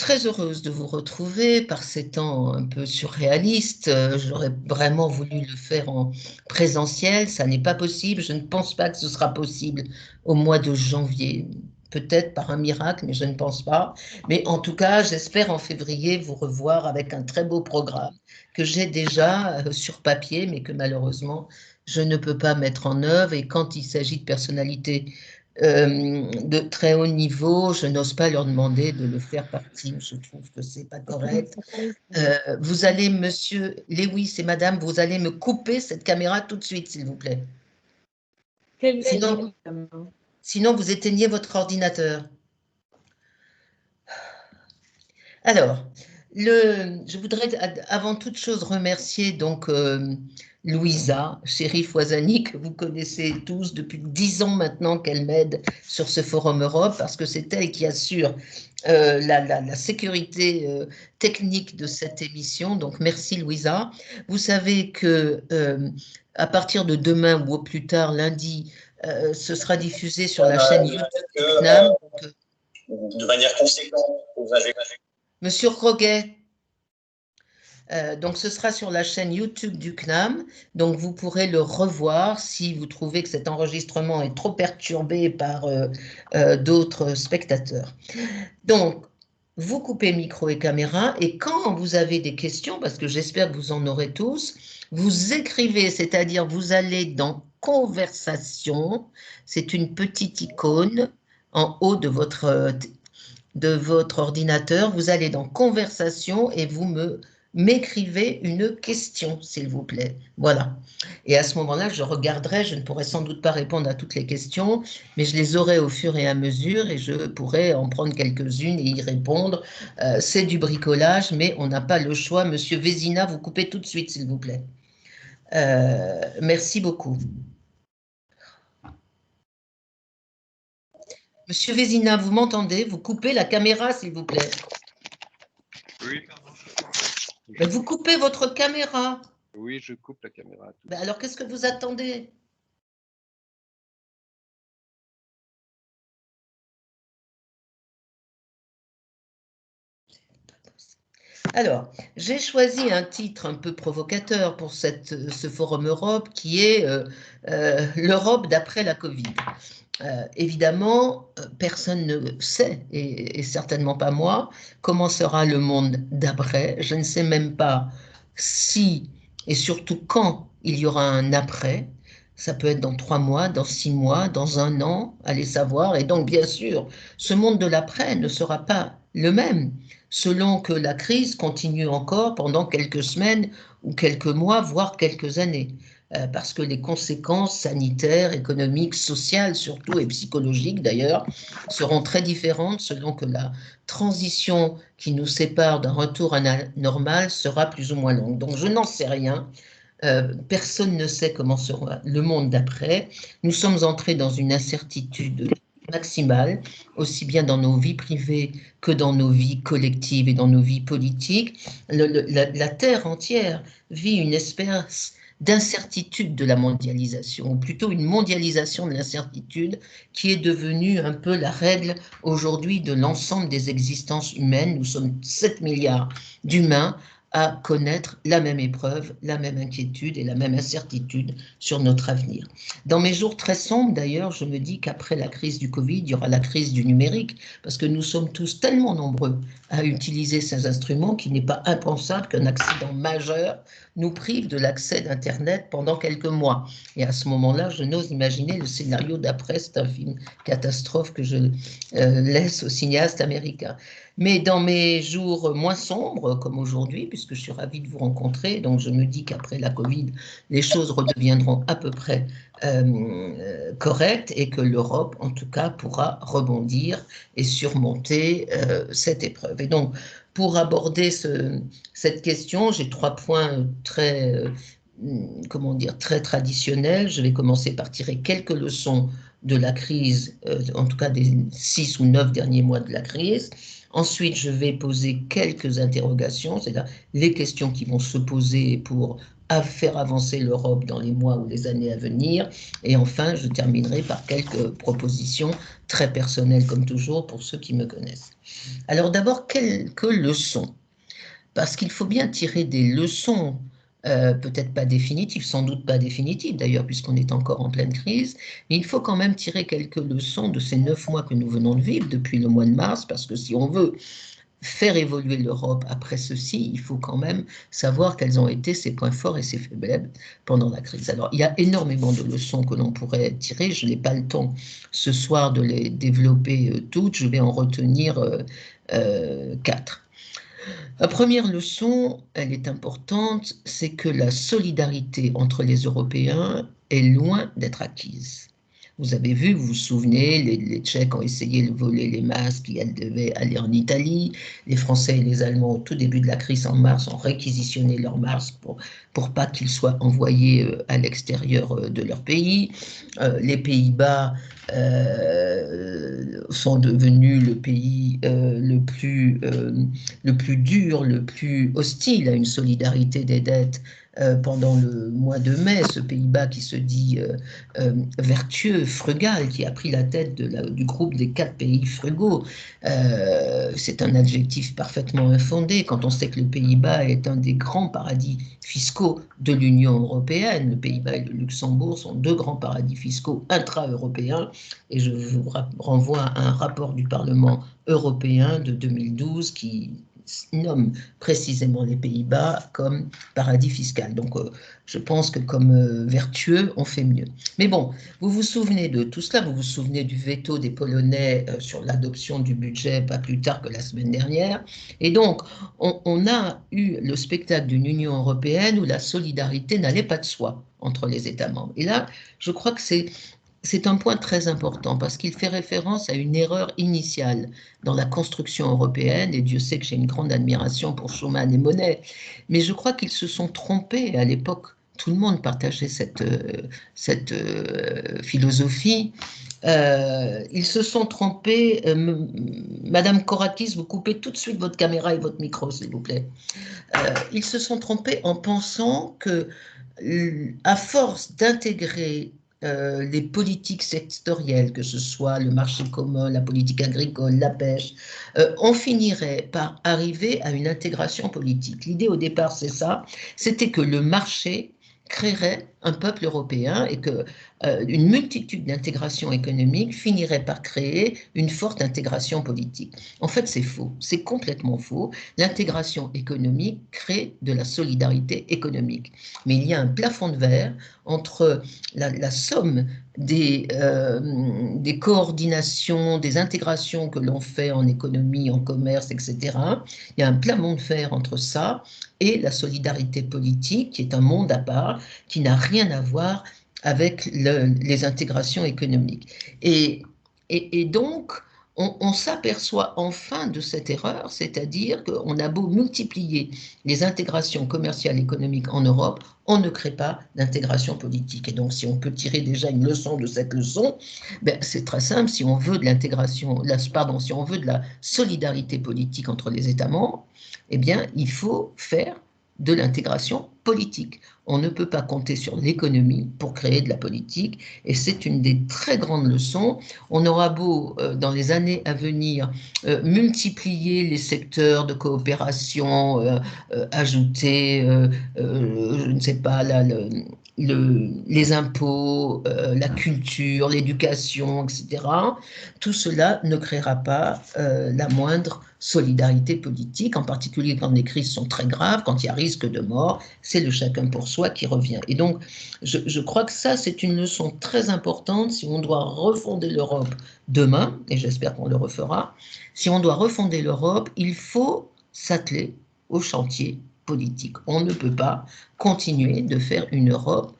très heureuse de vous retrouver par ces temps un peu surréalistes. J'aurais vraiment voulu le faire en présentiel. Ça n'est pas possible. Je ne pense pas que ce sera possible au mois de janvier. Peut-être par un miracle, mais je ne pense pas. Mais en tout cas, j'espère en février vous revoir avec un très beau programme que j'ai déjà sur papier, mais que malheureusement, je ne peux pas mettre en œuvre. Et quand il s'agit de personnalités de très haut niveau, je n'ose pas leur demander de le faire par Teams, je trouve que c'est pas correct. Vous allez, monsieur Lewis et madame, vous allez me couper cette caméra tout de suite, s'il vous plaît. Sinon, vous éteignez votre ordinateur. Alors, je voudrais avant toute chose remercier donc Louisa, chérie Foisani, que vous connaissez tous depuis 10 ans maintenant qu'elle m'aide sur ce Forum Europe, parce que c'est elle qui assure la sécurité technique de cette émission. Donc, merci Louisa. Vous savez que à partir de demain ou au plus tard, lundi, ce sera diffusé sur la chaîne YouTube du CNAM. De manière conséquente aux âgés. Monsieur Roguet, donc ce sera sur la chaîne YouTube du CNAM, donc vous pourrez le revoir si vous trouvez que cet enregistrement est trop perturbé par d'autres spectateurs. Donc, vous coupez micro et caméra, et quand vous avez des questions, parce que j'espère que vous en aurez tous, vous écrivez, c'est-à-dire vous allez dans Conversation, c'est une petite icône en haut de votre ordinateur, vous allez dans Conversation et vous m'écrivez une question, s'il vous plaît. Voilà. Et à ce moment-là, je regarderai, je ne pourrai sans doute pas répondre à toutes les questions, mais je les aurai au fur et à mesure et je pourrai en prendre quelques-unes et y répondre. C'est du bricolage, mais on n'a pas le choix. Monsieur Vézina, vous coupez tout de suite, s'il vous plaît. Merci beaucoup. Monsieur Vézina, vous m'entendez? Vous coupez la caméra, s'il vous plaît. Oui, pardon. Mais vous coupez votre caméra. Oui, je coupe la caméra. Ben alors, qu'est-ce que vous attendez? Alors, j'ai choisi un titre un peu provocateur pour ce Forum Europe qui est l'Europe d'après la Covid. Évidemment, personne ne sait, et certainement pas moi, comment sera le monde d'après. Je ne sais même pas si et surtout quand il y aura un après. Ça peut être dans 3 mois, dans 6 mois, dans 1 an, allez savoir. Et donc, bien sûr, ce monde de l'après ne sera pas le même, selon que la crise continue encore pendant quelques semaines ou quelques mois, voire quelques années. Parce que les conséquences sanitaires, économiques, sociales surtout, et psychologiques d'ailleurs, seront très différentes selon que la transition qui nous sépare d'un retour à la normale sera plus ou moins longue. Donc je n'en sais rien. Personne ne sait comment sera le monde d'après. Nous sommes entrés dans une incertitude maximale, aussi bien dans nos vies privées que dans nos vies collectives et dans nos vies politiques. La Terre entière vit une espèce d'incertitude de la mondialisation, ou plutôt une mondialisation de l'incertitude qui est devenue un peu la règle aujourd'hui de l'ensemble des existences humaines. Nous sommes 7 milliards d'humains à connaître la même épreuve, la même inquiétude et la même incertitude sur notre avenir. Dans mes jours très sombres, d'ailleurs, je me dis qu'après la crise du Covid, il y aura la crise du numérique, parce que nous sommes tous tellement nombreux à utiliser ces instruments qu'il n'est pas impensable qu'un accident majeur nous prive de l'accès d'Internet pendant quelques mois. Et à ce moment-là, je n'ose imaginer le scénario d'après. C'est un film catastrophe que je laisse aux cinéastes américains. Mais dans mes jours moins sombres, comme aujourd'hui, puisque je suis ravie de vous rencontrer, donc je me dis qu'après la Covid, les choses redeviendront à peu près correctes et que l'Europe, en tout cas, pourra rebondir et surmonter cette épreuve. Et donc, pour aborder cette question, j'ai 3 points très, très traditionnels. Je vais commencer par tirer quelques leçons de la crise, en tout cas des 6 ou 9 derniers mois de la crise. Ensuite, je vais poser quelques interrogations, c'est-à-dire les questions qui vont se poser pour faire avancer l'Europe dans les mois ou les années à venir. Et enfin, je terminerai par quelques propositions très personnelles, comme toujours, pour ceux qui me connaissent. Alors d'abord, quelques leçons, parce qu'il faut bien tirer des leçons, peut-être pas définitives, sans doute pas définitives d'ailleurs, puisqu'on est encore en pleine crise, mais il faut quand même tirer quelques leçons de ces 9 mois que nous venons de vivre depuis le mois de mars, parce que si on veut faire évoluer l'Europe après ceci, il faut quand même savoir quels ont été ses points forts et ses faiblesses pendant la crise. Alors, il y a énormément de leçons que l'on pourrait tirer. Je n'ai pas le temps ce soir de les développer toutes. Je vais en retenir 4. La première leçon, elle est importante, c'est que la solidarité entre les Européens est loin d'être acquise. Vous avez vu, vous vous souvenez, les Tchèques ont essayé de voler les masques et elles devaient aller en Italie. Les Français et les Allemands, au tout début de la crise en mars, ont réquisitionné leurs masques pour pas qu'ils soient envoyés à l'extérieur de leur pays. Les Pays-Bas sont devenus le pays le plus dur, le plus hostile à une solidarité des dettes pendant le mois de mai, ce Pays-Bas qui se dit vertueux, frugal, qui a pris la tête du groupe des 4 pays frugaux. C'est un adjectif parfaitement infondé quand on sait que le Pays-Bas est un des grands paradis fiscaux de l'Union européenne. Le Pays-Bas et le Luxembourg sont 2 grands paradis fiscaux intra-européens, et je vous renvoie à un rapport du Parlement européen de 2012 qui nomme précisément les Pays-Bas comme paradis fiscal. Donc, je pense que comme vertueux, on fait mieux. Mais bon, vous vous souvenez de tout cela, vous vous souvenez du veto des Polonais sur l'adoption du budget pas plus tard que la semaine dernière. Et donc, on a eu le spectacle d'une Union européenne où la solidarité n'allait pas de soi entre les États membres. Et là, je crois que c'est un point très important parce qu'il fait référence à une erreur initiale dans la construction européenne, et Dieu sait que j'ai une grande admiration pour Schuman et Monnet, mais je crois qu'ils se sont trompés à l'époque. Tout le monde partageait cette philosophie. Ils se sont trompés. Madame Korakis, vous coupez tout de suite votre caméra et votre micro, s'il vous plaît. Ils se sont trompés en pensant que, à force d'intégrer les politiques sectorielles, que ce soit le marché commun, la politique agricole, la pêche, on finirait par arriver à une intégration politique. L'idée au départ, c'est ça, c'était que le marché créerait un peuple européen et que une multitude d'intégrations économiques finirait par créer une forte intégration politique. En fait, c'est faux, c'est complètement faux. L'intégration économique crée de la solidarité économique. Mais il y a un plafond de verre entre la somme des coordinations, des intégrations que l'on fait en économie, en commerce, etc. Il y a un plafond de verre entre ça et la solidarité politique, qui est un monde à part, qui n'a rien à voir avec les intégrations économiques. Et donc, on s'aperçoit enfin de cette erreur, c'est-à-dire qu'on a beau multiplier les intégrations commerciales et économiques en Europe, on ne crée pas d'intégration politique. Et donc, si on peut tirer déjà une leçon de cette leçon, ben, c'est très simple. Si on veut de l'intégration, si on veut de la solidarité politique entre les États membres, eh bien, il faut faire de l'intégration politique. On ne peut pas compter sur l'économie pour créer de la politique, et c'est une des très grandes leçons. On aura beau, dans les années à venir, multiplier les secteurs de coopération, ajouter, je ne sais pas, les impôts, la culture, l'éducation, etc. Tout cela ne créera pas la moindre solidarité politique, en particulier quand les crises sont très graves, quand il y a risque de mort, c'est le chacun pour soi qui revient. Et donc, je crois que ça, c'est une leçon très importante si on doit refonder l'Europe demain, et j'espère qu'on le refera. Si on doit refonder l'Europe, il faut s'atteler au chantier politique. On ne peut pas continuer de faire une Europe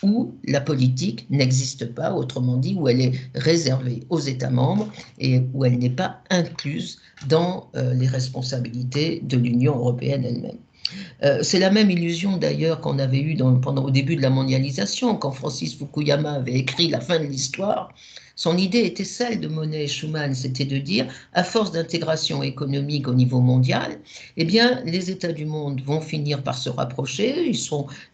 où la politique n'existe pas, autrement dit, où elle est réservée aux États membres et où elle n'est pas incluse dans les responsabilités de l'Union européenne elle-même. C'est la même illusion d'ailleurs qu'on avait eue au début de la mondialisation, quand Francis Fukuyama avait écrit La fin de l'histoire. Son idée était celle de Monnet et Schuman, c'était de dire, à force d'intégration économique au niveau mondial, eh bien, les États du monde vont finir par se rapprocher, ils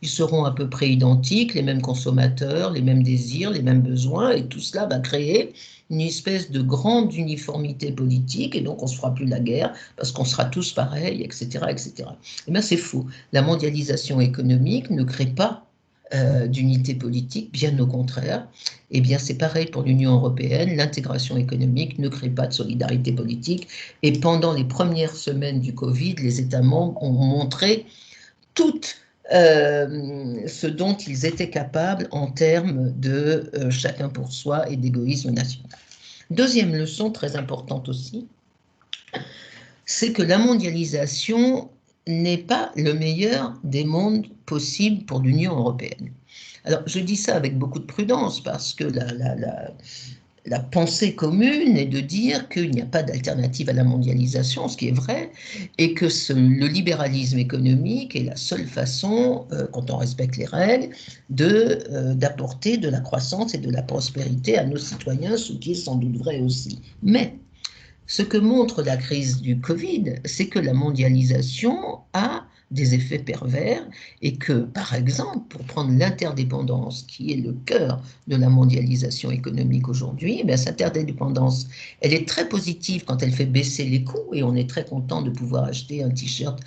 seront à peu près identiques, les mêmes consommateurs, les mêmes désirs, les mêmes besoins, et tout cela va créer une espèce de grande uniformité politique, et donc on ne se fera plus la guerre, parce qu'on sera tous pareils, etc., etc. Eh bien, c'est faux. La mondialisation économique ne crée pas d'unité politique, bien au contraire. Eh bien, c'est pareil pour l'Union européenne, l'intégration économique ne crée pas de solidarité politique. Et pendant les premières semaines du Covid, les États membres ont montré tout ce dont ils étaient capables en termes de chacun pour soi et d'égoïsme national. Deuxième leçon très importante aussi, c'est que la mondialisation n'est pas le meilleur des mondes possibles pour l'Union européenne. Alors, je dis ça avec beaucoup de prudence parce que la pensée commune est de dire qu'il n'y a pas d'alternative à la mondialisation, ce qui est vrai, et que le libéralisme économique est la seule façon, quand on respecte les règles, d'apporter de la croissance et de la prospérité à nos citoyens, ce qui est sans doute vrai aussi. Mais ce que montre la crise du Covid, c'est que la mondialisation a des effets pervers et que, par exemple, pour prendre l'interdépendance qui est le cœur de la mondialisation économique aujourd'hui, cette interdépendance, elle est très positive quand elle fait baisser les coûts et on est très content de pouvoir acheter un t-shirt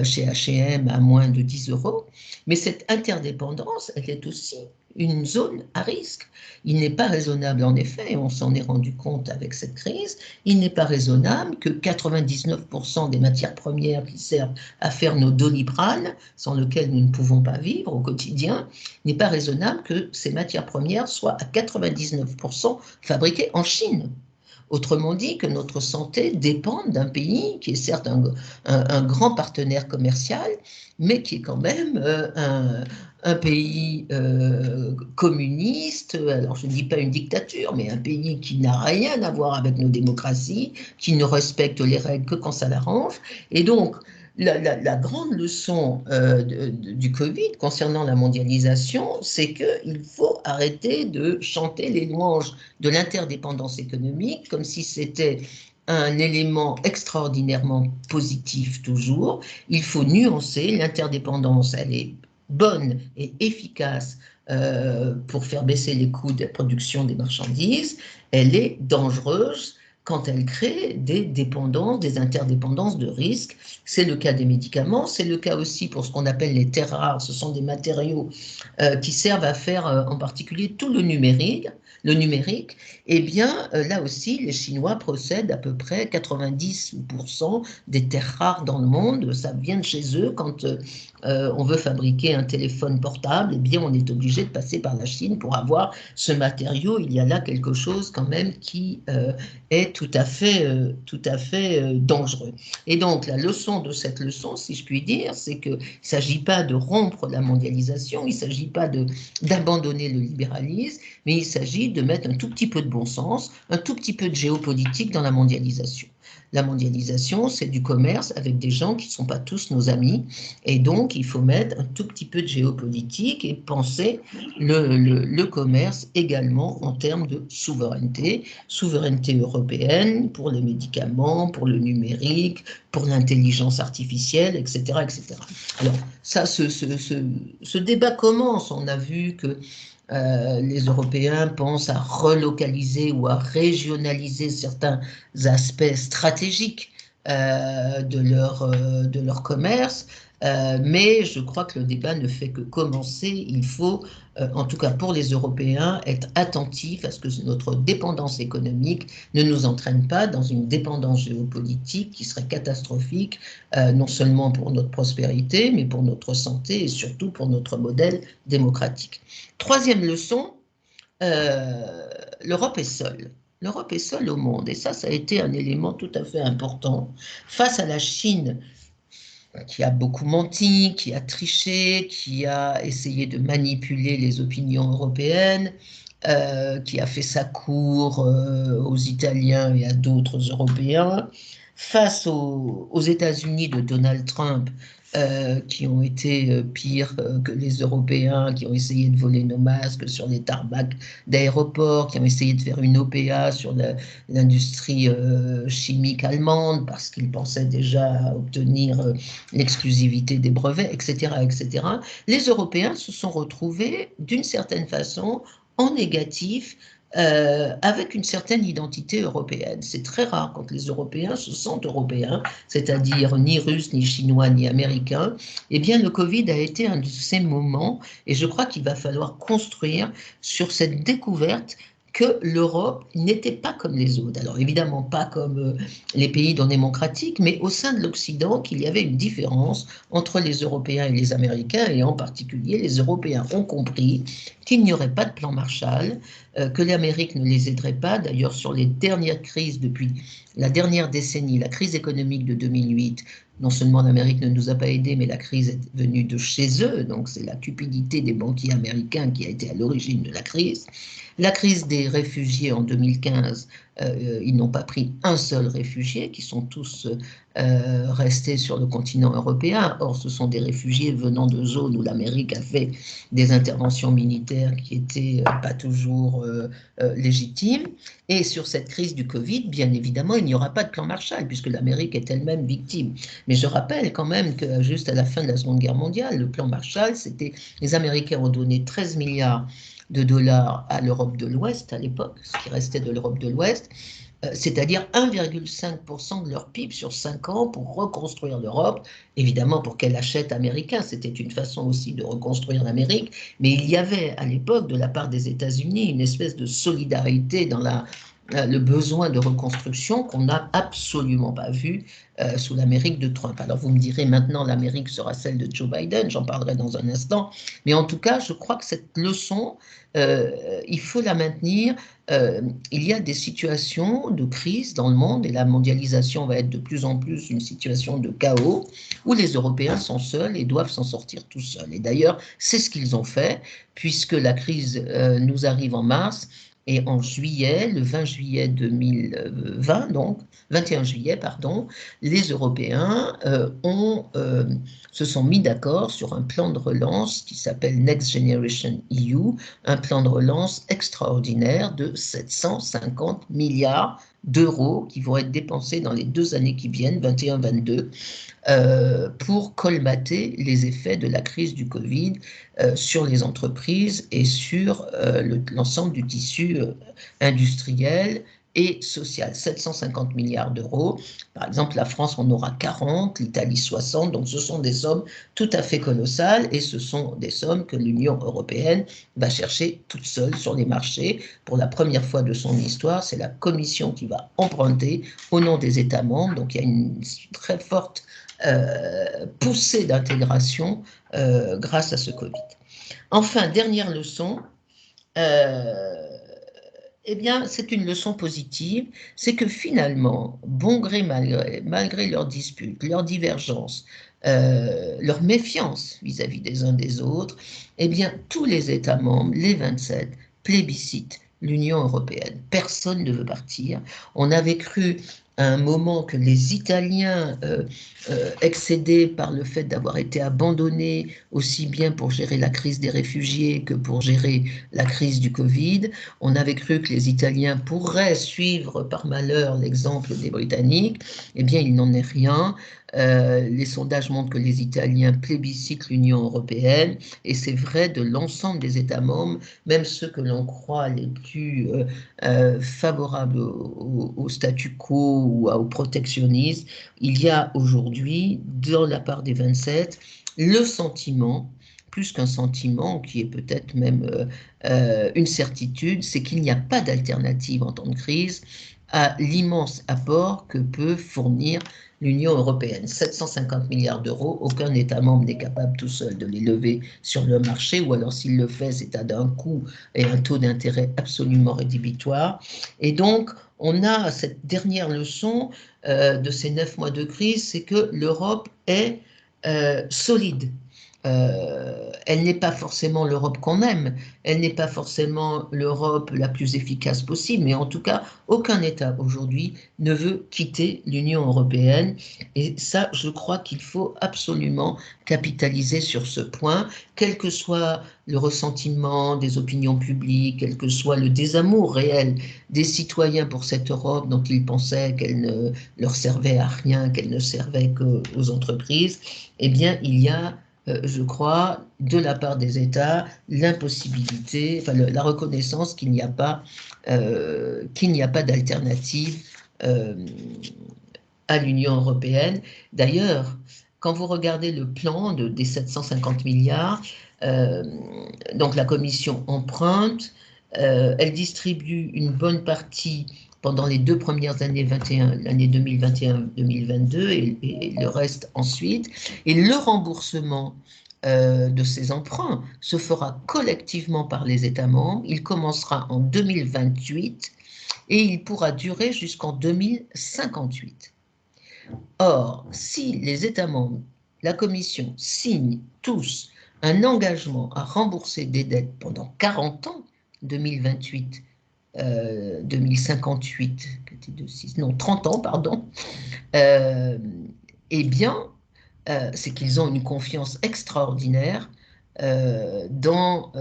chez H&M à moins de 10 €. Mais cette interdépendance, elle est aussi une zone à risque. Il n'est pas raisonnable, en effet, et on s'en est rendu compte avec cette crise, il n'est pas raisonnable que 99% des matières premières qui servent à faire nos Doliprane, sans lesquelles nous ne pouvons pas vivre au quotidien, il n'est pas raisonnable que ces matières premières soient à 99% fabriquées en Chine. Autrement dit, que notre santé dépend d'un pays qui est certes un grand partenaire commercial, mais qui est quand même un pays communiste, alors je ne dis pas une dictature, mais un pays qui n'a rien à voir avec nos démocraties, qui ne respecte les règles que quand ça l'arrange. Et donc, la grande leçon du Covid concernant la mondialisation, c'est qu'il faut arrêter de chanter les louanges de l'interdépendance économique comme si c'était un élément extraordinairement positif toujours. Il faut nuancer l'interdépendance, elle est bonne et efficace pour faire baisser les coûts de production des marchandises, elle est dangereuse quand elle crée des dépendances, des interdépendances de risques. C'est le cas des médicaments, c'est le cas aussi pour ce qu'on appelle les terres rares, ce sont des matériaux qui servent à faire en particulier tout le numérique, eh bien, là aussi, les Chinois possèdent à peu près 90% des terres rares dans le monde. Ça vient de chez eux. Quand on veut fabriquer un téléphone portable, eh bien, on est obligé de passer par la Chine pour avoir ce matériau. Il y a là quelque chose quand même qui est tout à fait dangereux. Et donc, la leçon de cette leçon, si je puis dire, c'est qu'il ne s'agit pas de rompre la mondialisation, il ne s'agit pas d'abandonner le libéralisme, mais il s'agit de mettre un tout petit peu de bon sens, un tout petit peu de géopolitique dans la mondialisation. La mondialisation, c'est du commerce avec des gens qui ne sont pas tous nos amis, et donc il faut mettre un tout petit peu de géopolitique et penser le commerce également en termes de souveraineté, souveraineté européenne pour les médicaments, pour le numérique, pour l'intelligence artificielle, etc., etc. Alors ça, ce débat commence, on a vu que les Européens pensent à relocaliser ou à régionaliser certains aspects stratégiques de leur commerce, mais je crois que le débat ne fait que commencer. Il faut, en tout cas pour les Européens, être attentifs à ce que notre dépendance économique ne nous entraîne pas dans une dépendance géopolitique qui serait catastrophique, non seulement pour notre prospérité, mais pour notre santé et surtout pour notre modèle démocratique. Troisième leçon, l'Europe est seule. L'Europe est seule au monde, et ça a été un élément tout à fait important. Face à la Chine, qui a beaucoup menti, qui a triché, qui a essayé de manipuler les opinions européennes, qui a fait sa cour aux Italiens et à d'autres Européens, face aux États-Unis de Donald Trump, qui ont été pires que les Européens, qui ont essayé de voler nos masques sur les tarmacs d'aéroports, qui ont essayé de faire une OPA sur l'industrie chimique allemande, parce qu'ils pensaient déjà obtenir l'exclusivité des brevets, etc., etc. Les Européens se sont retrouvés, d'une certaine façon, en négatif, avec une certaine identité européenne. C'est très rare quand les Européens se sentent européens, c'est-à-dire ni russes, ni chinois, ni américains. Eh bien, le Covid a été un de ces moments, et je crois qu'il va falloir construire sur cette découverte que l'Europe n'était pas comme les autres. Alors évidemment pas comme les pays non démocratiques, mais au sein de l'Occident, qu'il y avait une différence entre les Européens et les Américains, et en particulier les Européens ont compris qu'il n'y aurait pas de plan Marshall, que l'Amérique ne les aiderait pas. D'ailleurs, sur les dernières crises depuis la dernière décennie, la crise économique de 2008, non seulement l'Amérique ne nous a pas aidés, mais la crise est venue de chez eux, donc c'est la cupidité des banquiers américains qui a été à l'origine de la crise. La crise des réfugiés en 2015, ils n'ont pas pris un seul réfugié, qui sont tous restés sur le continent européen. Or, ce sont des réfugiés venant de zones où l'Amérique a fait des interventions militaires qui n'étaient pas toujours légitimes. Et sur cette crise du Covid, bien évidemment, il n'y aura pas de plan Marshall, puisque l'Amérique est elle-même victime. Mais je rappelle quand même que juste à la fin de la Seconde Guerre mondiale, le plan Marshall, c'était les Américains ont donné 13 milliards de dollars à l'Europe de l'Ouest à l'époque, ce qui restait de l'Europe de l'Ouest, c'est-à-dire 1,5% de leur PIB sur 5 ans pour reconstruire l'Europe, évidemment pour qu'elle achète américain, c'était une façon aussi de reconstruire l'Amérique, mais il y avait à l'époque de la part des États-Unis une espèce de solidarité dans le besoin de reconstruction qu'on n'a absolument pas vu sous l'Amérique de Trump. Alors vous me direz maintenant l'Amérique sera celle de Joe Biden, j'en parlerai dans un instant, mais en tout cas je crois que cette leçon, il faut la maintenir. Il y a des situations de crise dans le monde et la mondialisation va être de plus en plus une situation de chaos où les Européens sont seuls et doivent s'en sortir tout seuls. Et d'ailleurs, c'est ce qu'ils ont fait puisque la crise nous arrive en mars. Et en juillet, le 20 juillet 2020, donc 21 juillet, pardon, les Européens se sont mis d'accord sur un plan de relance qui s'appelle Next Generation EU, un plan de relance extraordinaire de 750 milliards d'euros qui vont être dépensés dans les 2 années qui viennent, 21-22, pour colmater les effets de la crise du Covid sur les entreprises et sur l'ensemble du tissu industriel et social. 750 milliards d'euros. Par exemple, la France en aura 40, l'Italie 60, donc ce sont des sommes tout à fait colossales et ce sont des sommes que l'Union européenne va chercher toute seule sur les marchés. Pour la première fois de son histoire, c'est la Commission qui va emprunter au nom des États membres, donc il y a une très forte poussée d'intégration grâce à ce Covid. Enfin, dernière leçon, eh bien, c'est une leçon positive, c'est que finalement, bon gré mal gré, malgré leurs disputes, leurs divergences, leur méfiance vis-à-vis des uns des autres, eh bien, tous les États membres, les 27, plébiscitent l'Union européenne. Personne ne veut partir. On avait cru à un moment que les Italiens, excédés par le fait d'avoir été abandonnés aussi bien pour gérer la crise des réfugiés que pour gérer la crise du Covid, on avait cru que les Italiens pourraient suivre par malheur l'exemple des Britanniques. Eh bien, il n'en est rien. Les sondages montrent que les Italiens plébiscitent l'Union européenne et c'est vrai de l'ensemble des États membres, même ceux que l'on croit les plus favorables au statu quo ou au protectionnisme. Il y a aujourd'hui, dans la part des 27, le sentiment, plus qu'un sentiment, qui est peut-être même une certitude, c'est qu'il n'y a pas d'alternative en temps de crise à l'immense apport que peut fournir l'Union européenne. 750 milliards d'euros, aucun État membre n'est capable tout seul de les lever sur le marché, ou alors s'il le fait, c'est à un coût et un taux d'intérêt absolument rédhibitoire. Et donc, on a cette dernière leçon de ces 9 mois de crise, c'est que l'Europe est solide. elle n'est pas forcément l'Europe qu'on aime, elle n'est pas forcément l'Europe la plus efficace possible, mais en tout cas, aucun État aujourd'hui ne veut quitter l'Union européenne. Et ça, je crois qu'il faut absolument capitaliser sur ce point, quel que soit le ressentiment des opinions publiques, quel que soit le désamour réel des citoyens pour cette Europe dont ils pensaient qu'elle ne leur servait à rien, qu'elle ne servait qu'aux entreprises. Eh bien, il y a je crois, de la part des États, l'impossibilité, enfin la reconnaissance qu'il n'y a pas, d'alternative à l'Union européenne. D'ailleurs, quand vous regardez le plan des 750 milliards, donc la Commission emprunte, elle distribue une bonne partie pendant les 2 premières années, l'année 2021-2022 et le reste ensuite. Et le remboursement de ces emprunts se fera collectivement par les États membres. Il commencera en 2028 et il pourra durer jusqu'en 2058. Or, si les États membres, la Commission, signent tous un engagement à rembourser des dettes pendant 40 ans, 2028, 2058, non, 30 ans, pardon, eh bien, c'est qu'ils ont une confiance extraordinaire dans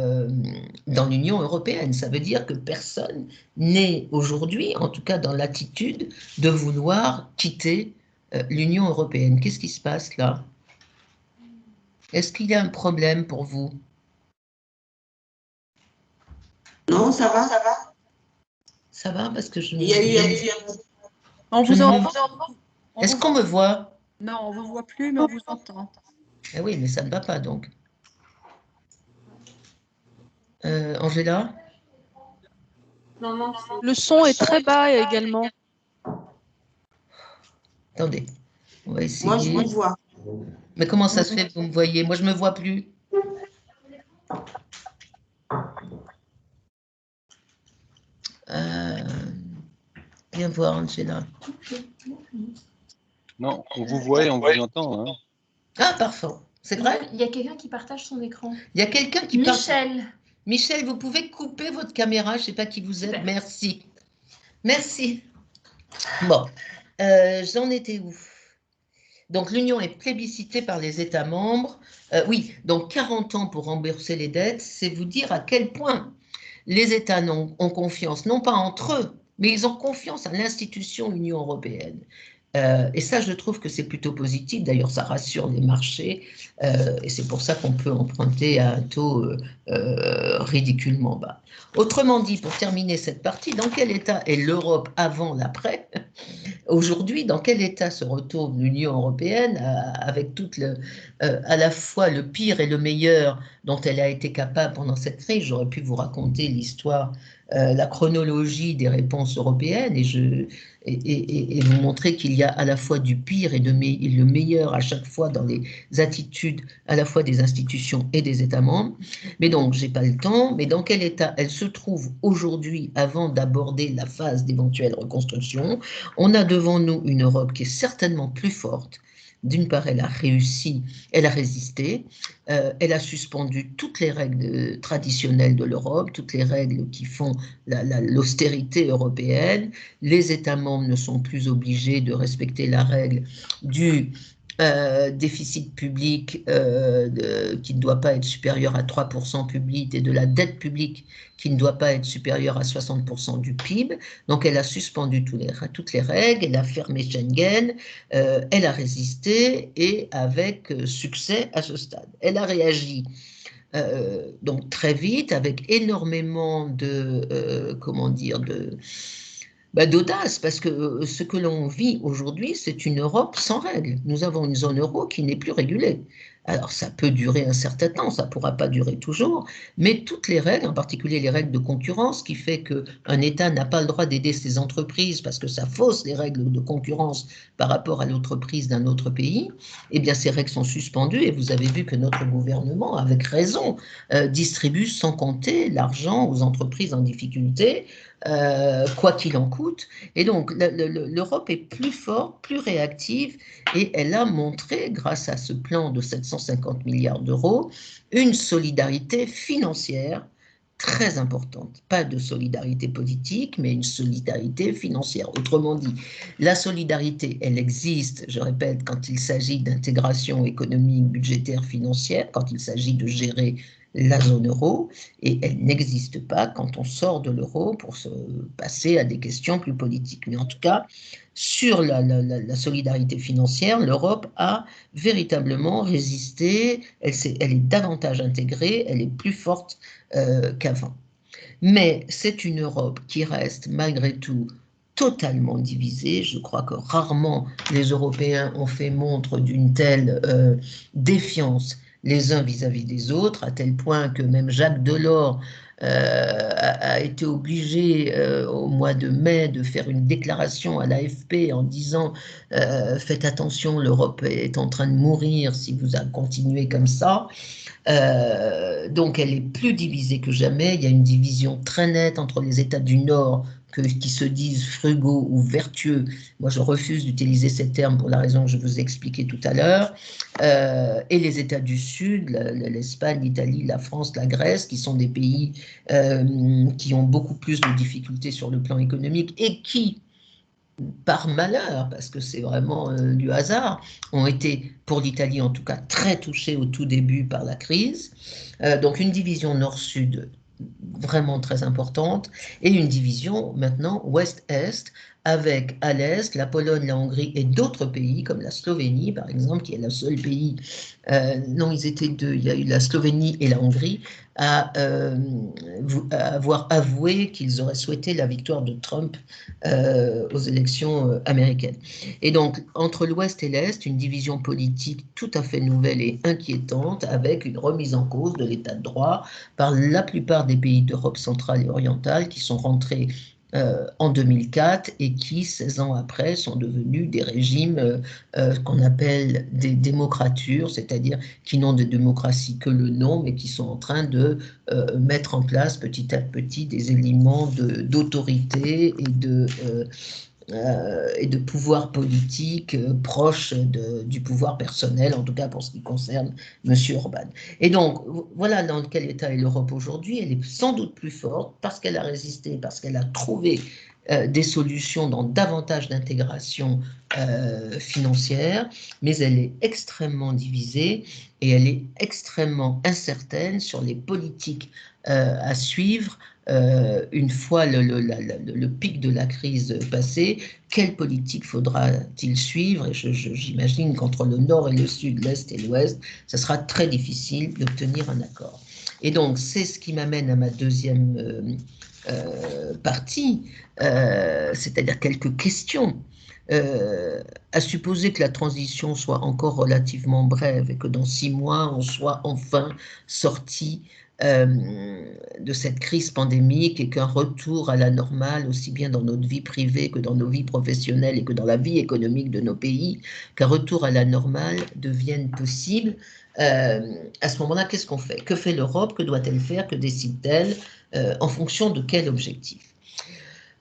l'Union européenne. Ça veut dire que personne n'est aujourd'hui, en tout cas dans l'attitude, de vouloir quitter l'Union européenne. Qu'est-ce qui se passe là? Est-ce qu'il y a un problème pour vous? Non, ça va. Ça va parce que je... Il y a eu... On vous entend. Est-ce qu'on me voit? Non, on ne vous voit plus, mais on vous entend. Ah oui, mais ça ne va pas donc. Angela? Non. Le son est très bas également. Attendez, on va essayer. Moi, je vous vois. Mais comment ça se fait que vous me voyez? Moi, je ne me vois plus. Viens voir, Angela. Non, on vous voit et on vous entend. Hein. Ah, parfait. C'est vrai? Il y a quelqu'un qui partage son écran. Il y a quelqu'un qui Michel. Michel, vous pouvez couper votre caméra. Je ne sais pas qui vous êtes. Super. Merci. Merci. Bon, j'en étais où? Donc, l'Union est plébiscitée par les États membres. Oui, donc 40 ans pour rembourser les dettes, c'est vous dire à quel point les États ont confiance, non pas entre eux, mais ils ont confiance à l'institution Union européenne. Et ça, je trouve que c'est plutôt positif. D'ailleurs, ça rassure les marchés. Et c'est pour ça qu'on peut emprunter à un taux ridiculement bas. Autrement dit, pour terminer cette partie, dans quel état est l'Europe avant l'après? Aujourd'hui, dans quel état se retrouve l'Union européenne avec à la fois le pire et le meilleur dont elle a été capable pendant cette crise? J'aurais pu vous raconter l'histoire, la chronologie des réponses européennes et vous montrer qu'il y a à la fois du pire et le meilleur à chaque fois dans les attitudes à la fois des institutions et des États membres. Mais donc, je n'ai pas le temps. Mais dans quel état elle se trouve aujourd'hui avant d'aborder la phase d'éventuelle reconstruction? On a devant nous une Europe qui est certainement plus forte. D'une part, elle a réussi, elle a résisté, elle a suspendu toutes les règles traditionnelles de l'Europe, toutes les règles qui font l'austérité européenne. Les États membres ne sont plus obligés de respecter la règle du déficit public qui ne doit pas être supérieur à 3% public et de la dette publique qui ne doit pas être supérieure à 60% du PIB. Donc, elle a suspendu toutes les règles, elle a fermé Schengen, elle a résisté et avec succès à ce stade. Elle a réagi donc très vite avec énormément d'audace, parce que ce que l'on vit aujourd'hui, c'est une Europe sans règles. Nous avons une zone euro qui n'est plus régulée. Alors, ça peut durer un certain temps, ça ne pourra pas durer toujours, mais toutes les règles, en particulier les règles de concurrence, qui fait qu'un État n'a pas le droit d'aider ses entreprises parce que ça fausse les règles de concurrence par rapport à l'entreprise d'un autre pays, eh bien, ces règles sont suspendues et vous avez vu que notre gouvernement, avec raison, distribue sans compter l'argent aux entreprises en difficulté, quoi qu'il en coûte. Et donc, l'Europe est plus forte, plus réactive, et elle a montré, grâce à ce plan de 700 750 milliards d'euros, une solidarité financière très importante. Pas de solidarité politique, mais une solidarité financière. Autrement dit, la solidarité, elle existe, je répète, quand il s'agit d'intégration économique, budgétaire, financière, quand il s'agit de gérer la zone euro, et elle n'existe pas quand on sort de l'euro pour se passer à des questions plus politiques. Mais en tout cas, sur la solidarité financière, l'Europe a véritablement résisté, elle est davantage intégrée, elle est plus forte qu'avant. Mais c'est une Europe qui reste malgré tout totalement divisée. Je crois que rarement les Européens ont fait montre d'une telle défiance les uns vis-à-vis des autres, à tel point que même Jacques Delors a été obligé au mois de mai de faire une déclaration à l'AFP en disant faites attention, l'Europe est en train de mourir si vous continuez comme ça. Donc elle est plus divisée que jamais. Il y a une division très nette entre les États du Nord qui se disent frugaux ou vertueux. Moi, je refuse d'utiliser ces termes pour la raison que je vous ai expliquée tout à l'heure. Et les États du Sud, l'Espagne, l'Italie, la France, la Grèce, qui sont des pays qui ont beaucoup plus de difficultés sur le plan économique et qui, par malheur, parce que c'est vraiment du hasard, ont été, pour l'Italie en tout cas, très touchés au tout début par la crise. Donc une division nord-sud vraiment très importante, et une division maintenant ouest-est, avec à l'est la Pologne, la Hongrie et d'autres pays, comme la Slovénie par exemple, qui est le seul pays, non ils étaient deux, il y a eu la Slovénie et la Hongrie, à avoir avoué qu'ils auraient souhaité la victoire de Trump aux élections américaines. Et donc, entre l'Ouest et l'Est, une division politique tout à fait nouvelle et inquiétante, avec une remise en cause de l'état de droit par la plupart des pays d'Europe centrale et orientale qui sont rentrés en 2004 et qui, 16 ans après, sont devenus des régimes qu'on appelle des démocratures, c'est-à-dire qui n'ont de démocratie que le nom, mais qui sont en train de mettre en place petit à petit des éléments d'autorité et de pouvoir politique proche du pouvoir personnel, en tout cas pour ce qui concerne M. Orban. Et donc, voilà dans quel état est l'Europe aujourd'hui. Elle est sans doute plus forte parce qu'elle a résisté, parce qu'elle a trouvé des solutions dans davantage d'intégration financière, mais elle est extrêmement divisée et elle est extrêmement incertaine sur les politiques à suivre une fois le pic de la crise passé. Quelle politique faudra-t-il suivre? Et j'imagine qu'entre le nord et le sud, l'est et l'ouest, ce sera très difficile d'obtenir un accord. Et donc, c'est ce qui m'amène à ma deuxième partie, c'est-à-dire quelques questions. À supposer que la transition soit encore relativement brève et que dans 6 mois, on soit enfin sorti de cette crise pandémique et qu'un retour à la normale, aussi bien dans notre vie privée que dans nos vies professionnelles et que dans la vie économique de nos pays, qu'un retour à la normale devienne possible. À ce moment-là, qu'est-ce qu'on fait? Que fait l'Europe? Que doit-elle faire? Que décide-t-elle? En fonction de quel objectif?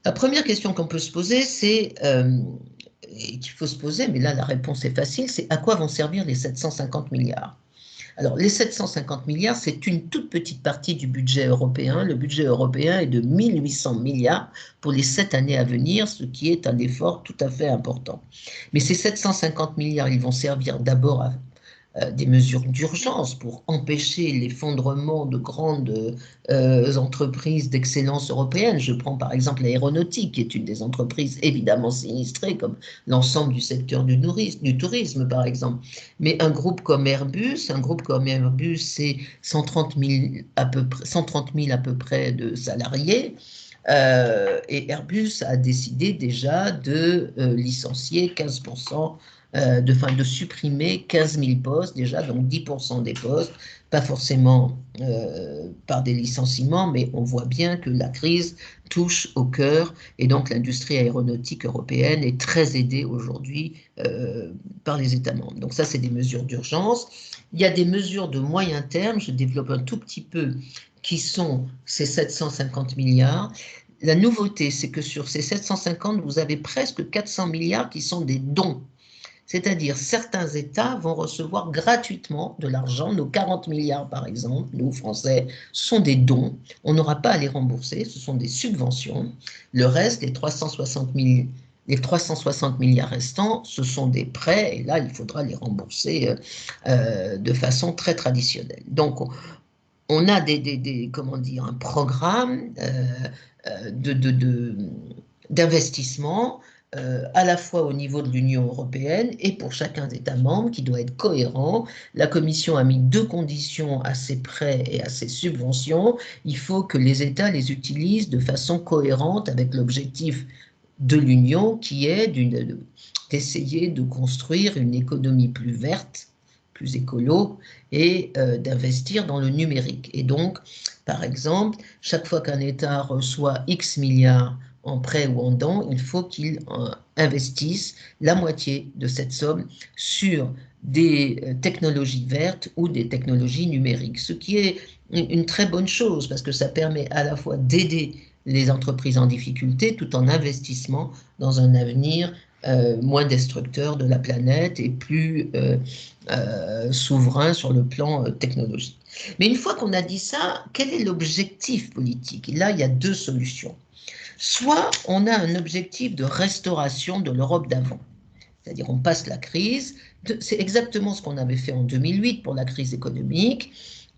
La première question qu'on peut se poser, c'est, et qu'il faut se poser, mais là la réponse est facile, c'est à quoi vont servir les 750 milliards? Alors, les 750 milliards, c'est une toute petite partie du budget européen. Le budget européen est de 1800 milliards pour les 7 années à venir, ce qui est un effort tout à fait important. Mais ces 750 milliards, ils vont servir d'abord à des mesures d'urgence pour empêcher l'effondrement de grandes entreprises d'excellence européenne. Je prends par exemple l'aéronautique, qui est une des entreprises évidemment sinistrées, comme l'ensemble du secteur du tourisme par exemple. Mais un groupe comme Airbus, c'est 130 000 à peu près de salariés. Et Airbus a décidé déjà de licencier 15%, de supprimer 15 000 postes déjà, donc 10% des postes, pas forcément par des licenciements, mais on voit bien que la crise touche au cœur, et donc l'industrie aéronautique européenne est très aidée aujourd'hui par les États membres. Donc ça, c'est des mesures d'urgence. Il y a des mesures de moyen terme, je développe un tout petit peu, qui sont ces 750 milliards. La nouveauté, c'est que sur ces 750, vous avez presque 400 milliards qui sont des dons. C'est-à-dire, certains États vont recevoir gratuitement de l'argent, nos 40 milliards par exemple, nous Français, ce sont des dons, on n'aura pas à les rembourser, ce sont des subventions. Le reste, les 360 milliards restants, ce sont des prêts, et là, il faudra les rembourser de façon très traditionnelle. Donc, on a comment dire, un programme d'investissement à la fois au niveau de l'Union européenne et pour chacun des États membres qui doit être cohérent. La Commission a mis 2 conditions à ces prêts et à ces subventions. Il faut que les États les utilisent de façon cohérente avec l'objectif de l'Union qui est d'essayer de construire une économie plus verte, plus écolo, et d'investir dans le numérique. Et donc, par exemple, chaque fois qu'un État reçoit X milliards en prêt ou en dons, il faut qu'il investisse la moitié de cette somme sur des technologies vertes ou des technologies numériques, ce qui est une très bonne chose parce que ça permet à la fois d'aider les entreprises en difficulté tout en investissement dans un avenir moins destructeur de la planète et plus souverain sur le plan technologique. Mais une fois qu'on a dit ça, quel est l'objectif politique? Et là, il y a 2 solutions. Soit on a un objectif de restauration de l'Europe d'avant, c'est-à-dire on passe la crise, c'est exactement ce qu'on avait fait en 2008 pour la crise économique,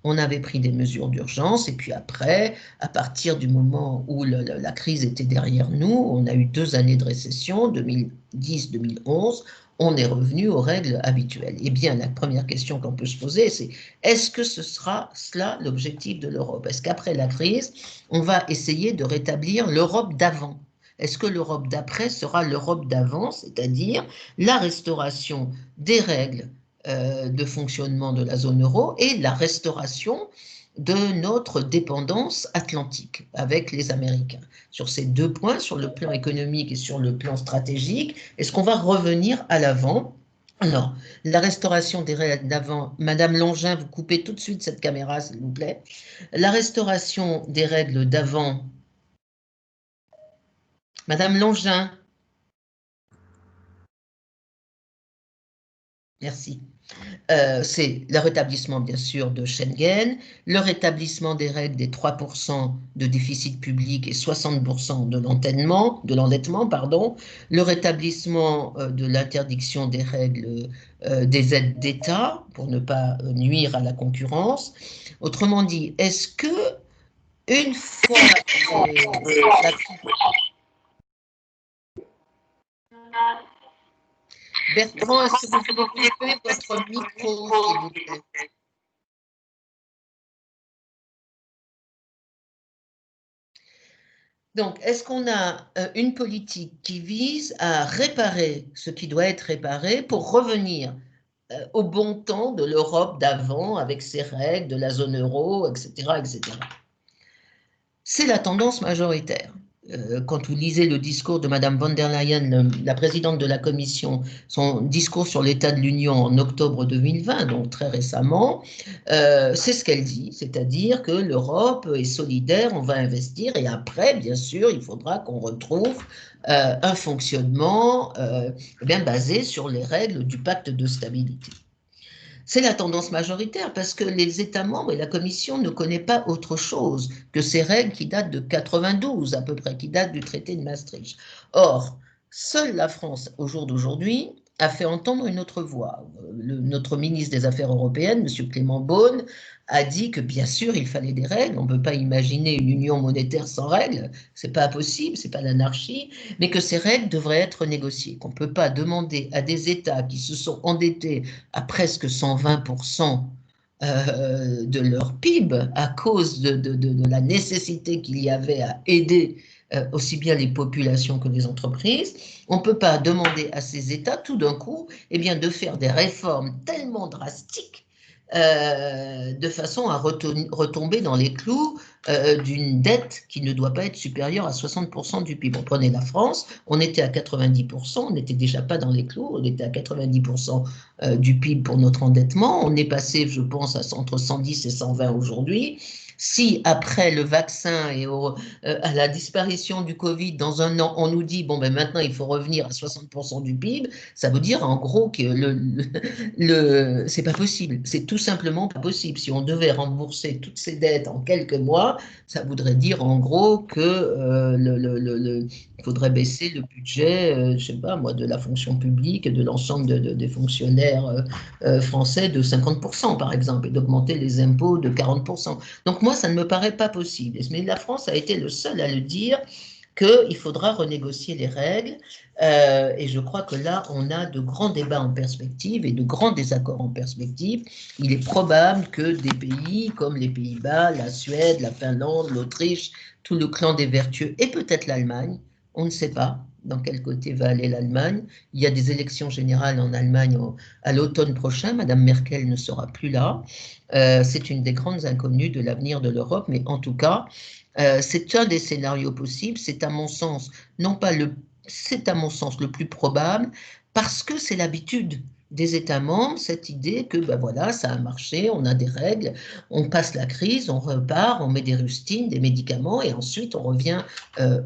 on avait pris des mesures d'urgence et puis après, à partir du moment où la crise était derrière nous, on a eu 2 années de récession, 2010-2011, on est revenu aux règles habituelles. Eh bien, la première question qu'on peut se poser, c'est est-ce que ce sera cela l'objectif de l'Europe? Est-ce qu'après la crise, on va essayer de rétablir l'Europe d'avant? Est-ce que l'Europe d'après sera l'Europe d'avant, c'est-à-dire la restauration des règles de fonctionnement de la zone euro et la restauration de notre dépendance atlantique avec les Américains? Sur ces 2 points, sur le plan économique et sur le plan stratégique, est-ce qu'on va revenir à l'avant? Alors, la restauration des règles d'avant, Madame Longin, vous coupez tout de suite cette caméra, s'il vous plaît. La restauration des règles d'avant, Madame Longin. Merci. C'est le rétablissement, bien sûr, de Schengen, le rétablissement des règles des 3% de déficit public et 60% de l'endettement, le rétablissement de l'interdiction des règles des aides d'État pour ne pas nuire à la concurrence. Autrement dit, est-ce que une fois Bertrand, est-ce que vous pouvez couper votre micro, s'il vous plaît? Donc, est-ce qu'on a une politique qui vise à réparer ce qui doit être réparé pour revenir au bon temps de l'Europe d'avant, avec ses règles, de la zone euro, etc., etc. C'est la tendance majoritaire. Quand vous lisez le discours de Madame von der Leyen, la présidente de la Commission, son discours sur l'état de l'Union en octobre 2020, donc très récemment, c'est ce qu'elle dit, c'est-à-dire que l'Europe est solidaire, on va investir, et après, bien sûr, il faudra qu'on retrouve un fonctionnement basé sur les règles du pacte de stabilité. C'est la tendance majoritaire parce que les États membres et la Commission ne connaissent pas autre chose que ces règles qui datent de 92 à peu près, qui datent du traité de Maastricht. Or, seule la France, au jour d'aujourd'hui, a fait entendre une autre voix. Notre ministre des Affaires européennes, M. Clément Beaune, a dit que bien sûr il fallait des règles, on ne peut pas imaginer une union monétaire sans règles, c'est pas possible, c'est pas l'anarchie, mais que ces règles devraient être négociées, qu'on ne peut pas demander à des États qui se sont endettés à presque 120% de leur PIB à cause de la nécessité qu'il y avait à aider aussi bien les populations que les entreprises. On ne peut pas demander à ces États tout d'un coup de faire des réformes tellement drastiques de façon à retomber dans les clous d'une dette qui ne doit pas être supérieure à 60% du PIB. On prenait la France, on était à 90%, on n'était déjà pas dans les clous, on était à 90% du PIB pour notre endettement, on est passé, je pense, entre 110 et 120 aujourd'hui. Si après le vaccin et à la disparition du Covid, dans un an, on nous dit, bon, ben maintenant il faut revenir à 60% du PIB, ça veut dire en gros que c'est pas possible. C'est tout simplement pas possible. Si on devait rembourser toutes ces dettes en quelques mois, ça voudrait dire en gros que il faudrait baisser le budget, je sais pas moi, de la fonction publique et de l'ensemble des fonctionnaires français de 50% par exemple, et d'augmenter les impôts de 40%. Donc moi, ça ne me paraît pas possible. Mais la France a été le seul à le dire qu'il faudra renégocier les règles. Et je crois que là, on a de grands débats en perspective et de grands désaccords en perspective. Il est probable que des pays comme les Pays-Bas, la Suède, la Finlande, l'Autriche, tout le clan des vertueux et peut-être l'Allemagne, on ne sait pas dans quel côté va aller l'Allemagne. Il y a des élections générales en Allemagne à l'automne prochain. Madame Merkel ne sera plus là. C'est une des grandes inconnues de l'avenir de l'Europe, mais en tout cas, c'est un des scénarios possibles. C'est à mon sens, c'est à mon sens le plus probable, parce que c'est l'habitude des États membres, cette idée que ben voilà, ça a marché, on a des règles, on passe la crise, on repart, on met des rustines, des médicaments, et ensuite on revient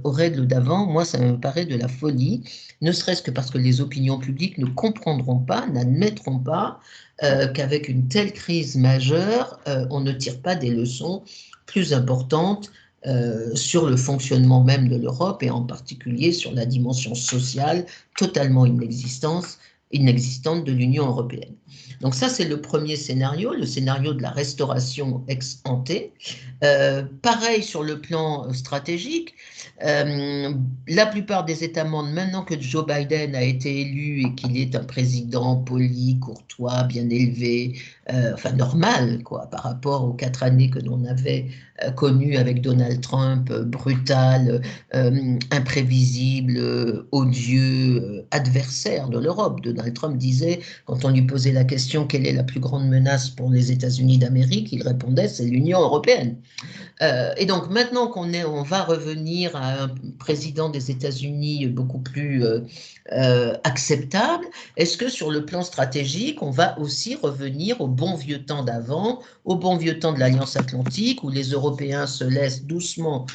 aux règles d'avant. Moi, ça me paraît de la folie, ne serait-ce que parce que les opinions publiques ne comprendront pas, n'admettront pas qu'avec une telle crise majeure, on ne tire pas des leçons plus importantes sur le fonctionnement même de l'Europe et en particulier sur la dimension sociale totalement inexistante de l'Union européenne. Donc ça, c'est le premier scénario, le scénario de la restauration ex ante. Pareil sur le plan stratégique, la plupart des États membres, maintenant que Joe Biden a été élu et qu'il est un président poli, courtois, bien élevé, enfin normal quoi, par rapport aux 4 années que l'on avait connues avec Donald Trump, brutal, imprévisible, odieux, adversaire de l'Europe. Donald Trump disait, quand on lui posait la question quelle est la plus grande menace pour les États-Unis d'Amérique, il répondait c'est l'Union européenne. Et donc maintenant on va revenir à un président des États-Unis beaucoup plus acceptable, est-ce que sur le plan stratégique, on va aussi revenir au bon vieux temps d'avant, au bon vieux temps de l'Alliance Atlantique, où les Européens se laissent doucement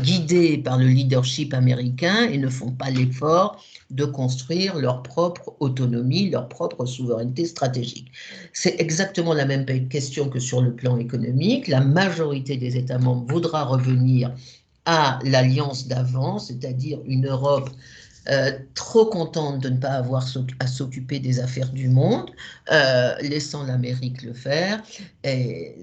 guider par le leadership américain et ne font pas l'effort de construire leur propre autonomie, leur propre souveraineté stratégique. C'est exactement la même question que sur le plan économique. La majorité des États membres voudra revenir à l'alliance d'avant, c'est-à-dire une Europe trop contente de ne pas avoir à s'occuper des affaires du monde, laissant l'Amérique le faire. Et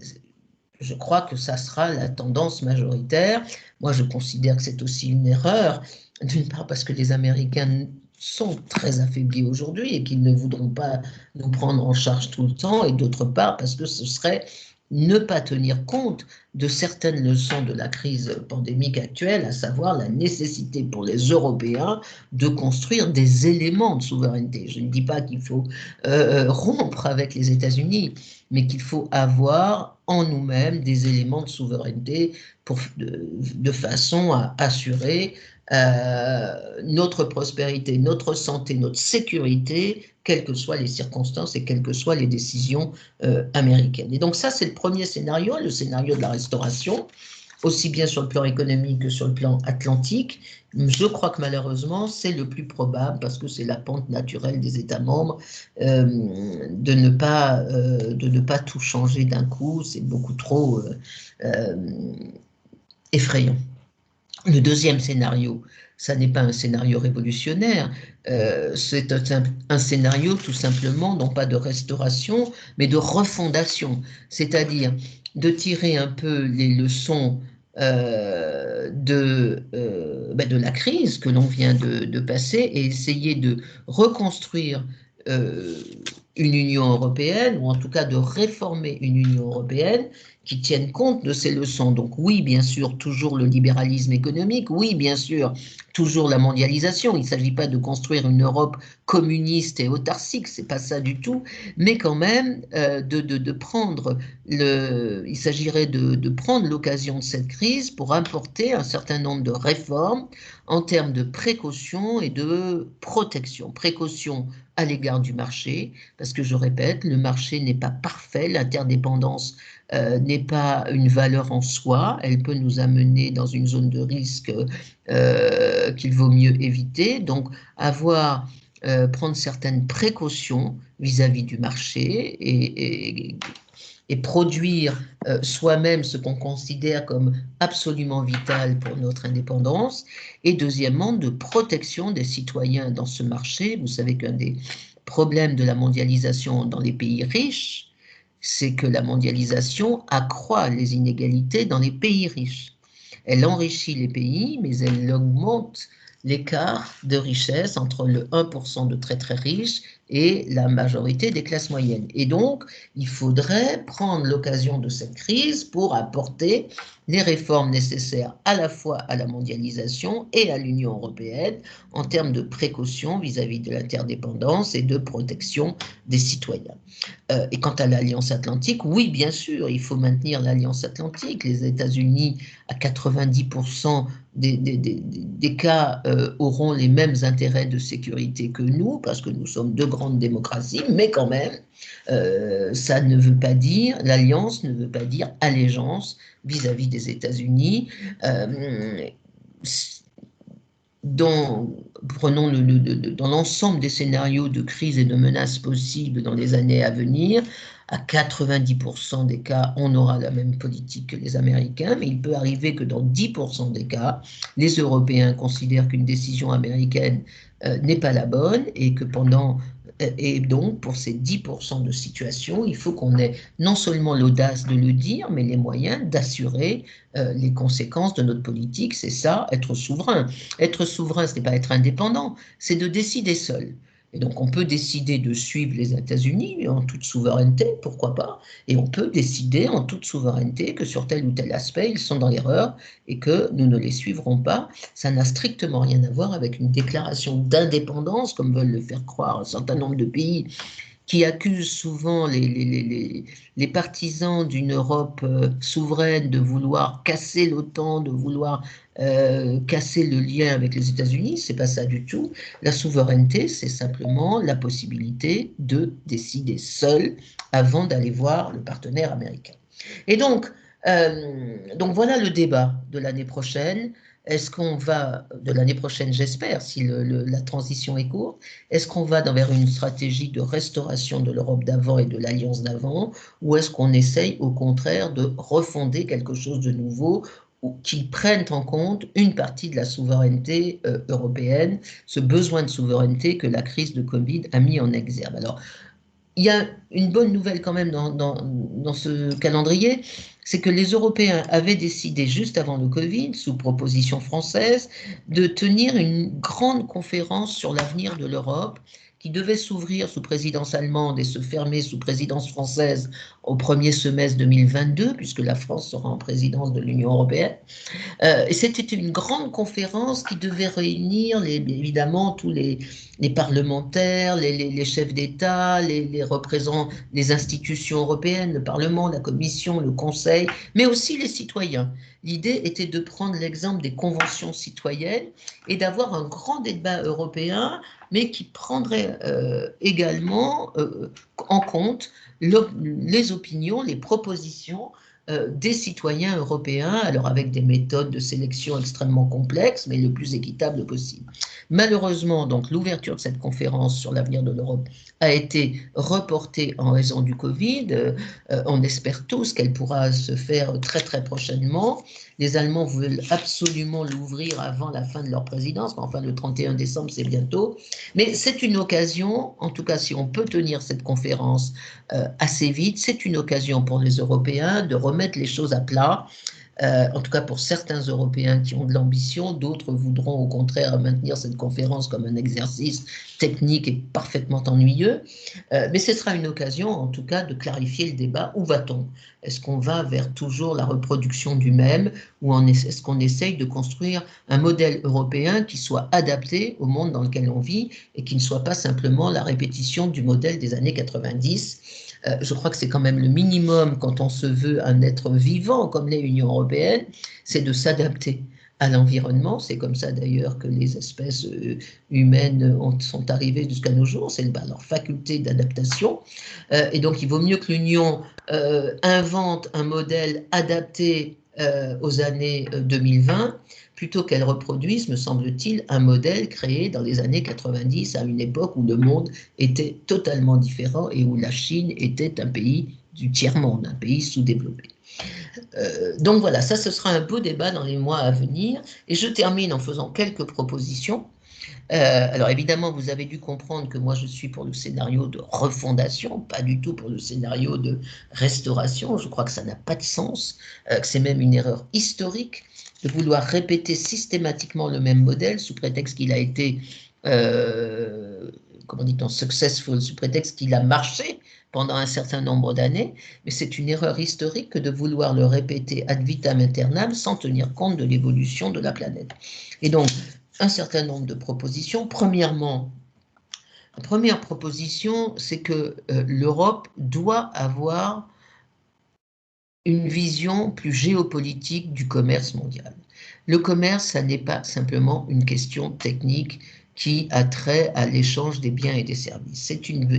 je crois que ça sera la tendance majoritaire. Moi, je considère que c'est aussi une erreur, d'une part parce que les Américains sont très affaiblis aujourd'hui et qu'ils ne voudront pas nous prendre en charge tout le temps, et d'autre part parce que ce serait ne pas tenir compte de certaines leçons de la crise pandémique actuelle, à savoir la nécessité pour les Européens de construire des éléments de souveraineté. Je ne dis pas qu'il faut rompre avec les États-Unis, mais qu'il faut avoir en nous-mêmes des éléments de souveraineté de façon à assurer notre prospérité, notre santé, notre sécurité, quelles que soient les circonstances et quelles que soient les décisions américaines. Et donc ça, c'est le premier scénario, le scénario de la restauration, aussi bien sur le plan économique que sur le plan atlantique. Je crois que malheureusement, c'est le plus probable parce que c'est la pente naturelle des États membres de ne pas tout changer d'un coup. C'est beaucoup trop effrayant. Le deuxième scénario, ça n'est pas un scénario révolutionnaire, c'est un scénario tout simplement, non pas de restauration, mais de refondation, c'est-à-dire de tirer un peu les leçons de la crise que l'on vient de passer et essayer de reconstruire une Union européenne, ou en tout cas de réformer une Union européenne qui tienne compte de ces leçons. Donc oui, bien sûr, toujours le libéralisme économique, oui, bien sûr, toujours la mondialisation. Il ne s'agit pas de construire une Europe communiste et autarcique, c'est pas ça du tout, mais quand même il s'agirait de prendre l'occasion de cette crise pour apporter un certain nombre de réformes en termes de précaution et de protection. Précaution à l'égard du marché, parce que je répète, le marché n'est pas parfait, l'interdépendance n'est n'est pas une valeur en soi, elle peut nous amener dans une zone de risque qu'il vaut mieux éviter. Donc, prendre certaines précautions vis-à-vis du marché et produire soi-même ce qu'on considère comme absolument vital pour notre indépendance. Et deuxièmement, de protection des citoyens dans ce marché. Vous savez qu'un des problèmes de la mondialisation dans les pays riches, c'est que la mondialisation accroît les inégalités dans les pays riches. Elle enrichit les pays, mais elle augmente l'écart de richesse entre le 1% de très très riches et la majorité des classes moyennes. Et donc, il faudrait prendre l'occasion de cette crise pour apporter les réformes nécessaires à la fois à la mondialisation et à l'Union européenne en termes de précaution vis-à-vis de l'interdépendance et de protection des citoyens. Et quant à l'Alliance Atlantique, oui, bien sûr, il faut maintenir l'Alliance Atlantique. Les États-Unis, à 90% des cas, auront les mêmes intérêts de sécurité que nous, parce que nous sommes deux grandes démocraties, mais quand même, ça ne veut pas dire, l'Alliance ne veut pas dire allégeance vis-à-vis des États-Unis. Prenons dans l'ensemble des scénarios de crise et de menaces possibles dans les années à venir, à 90% des cas, on aura la même politique que les Américains, mais il peut arriver que dans 10% des cas, les Européens considèrent qu'une décision américaine n'est pas la bonne et donc, pour ces 10% de situations, il faut qu'on ait non seulement l'audace de le dire, mais les moyens d'assurer les conséquences de notre politique. C'est ça, être souverain. Être souverain, ce n'est pas être indépendant, c'est de décider seul. Et donc, on peut décider de suivre les États-Unis en toute souveraineté, pourquoi pas, et on peut décider en toute souveraineté que sur tel ou tel aspect, ils sont dans l'erreur et que nous ne les suivrons pas. Ça n'a strictement rien à voir avec une déclaration d'indépendance, comme veulent le faire croire un certain nombre de pays qui accusent souvent les partisans d'une Europe souveraine de vouloir casser l'OTAN, de vouloir casser le lien avec les États-Unis. C'est pas ça du tout. La souveraineté, c'est simplement la possibilité de décider seul avant d'aller voir le partenaire américain. Et donc voilà le débat de l'année prochaine. Est-ce qu'on va, de l'année prochaine, j'espère, si la transition est courte, est-ce qu'on va vers une stratégie de restauration de l'Europe d'avant et de l'Alliance d'avant, ou est-ce qu'on essaye au contraire de refonder quelque chose de nouveau qui prenne en compte une partie de la souveraineté européenne, ce besoin de souveraineté que la crise de Covid a mis en exergue. Alors, il y a une bonne nouvelle quand même dans ce calendrier, c'est que les Européens avaient décidé juste avant le Covid, sous proposition française, de tenir une grande conférence sur l'avenir de l'Europe qui devait s'ouvrir sous présidence allemande et se fermer sous présidence française au premier semestre 2022, puisque la France sera en présidence de l'Union européenne. Et c'était une grande conférence qui devait réunir évidemment tous les parlementaires, les chefs d'État, les représentants des institutions européennes, le Parlement, la Commission, le Conseil, mais aussi les citoyens. L'idée était de prendre l'exemple des conventions citoyennes et d'avoir un grand débat européen, mais qui prendrait également en compte les opinions, les propositions des citoyens européens, alors avec des méthodes de sélection extrêmement complexes, mais le plus équitable possible. Malheureusement, donc, l'ouverture de cette conférence sur l'avenir de l'Europe a été reportée en raison du Covid. On espère tous qu'elle pourra se faire très très prochainement. Les Allemands veulent absolument l'ouvrir avant la fin de leur présidence, enfin le 31 décembre c'est bientôt. Mais c'est une occasion, en tout cas si on peut tenir cette conférence assez vite, c'est une occasion pour les Européens de remettre les choses à plat. En tout cas pour certains Européens qui ont de l'ambition, d'autres voudront au contraire maintenir cette conférence comme un exercice technique et parfaitement ennuyeux. Mais ce sera une occasion en tout cas de clarifier le débat. Où va-t-on? Est-ce qu'on va vers toujours la reproduction du même ou est-ce qu'on essaye de construire un modèle européen qui soit adapté au monde dans lequel on vit et qui ne soit pas simplement la répétition du modèle des années 90? Je crois que c'est quand même le minimum quand on se veut un être vivant comme l'est l'Union européenne, c'est de s'adapter à l'environnement. C'est comme ça d'ailleurs que les espèces humaines sont arrivées jusqu'à nos jours, c'est leur faculté d'adaptation. Et donc il vaut mieux que l'Union invente un modèle adapté aux années 2020 plutôt qu'elle reproduise, me semble-t-il, un modèle créé dans les années 90 à une époque où le monde était totalement différent et où la Chine était un pays du tiers-monde, un pays sous-développé. Donc voilà, ça ce sera un beau débat dans les mois à venir. Et je termine en faisant quelques propositions. Alors évidemment, vous avez dû comprendre que moi je suis pour le scénario de refondation, pas du tout pour le scénario de restauration. Je crois que ça n'a pas de sens, que c'est même une erreur historique de vouloir répéter systématiquement le même modèle sous prétexte qu'il a été, comment dit-on, successful, sous prétexte qu'il a marché pendant un certain nombre d'années, mais c'est une erreur historique que de vouloir le répéter ad vitam aeternam sans tenir compte de l'évolution de la planète. Et donc, un certain nombre de propositions. Premièrement, la première proposition, c'est que l'Europe doit avoir une vision plus géopolitique du commerce mondial. Le commerce, ça n'est pas simplement une question technique qui a trait à l'échange des biens et des services.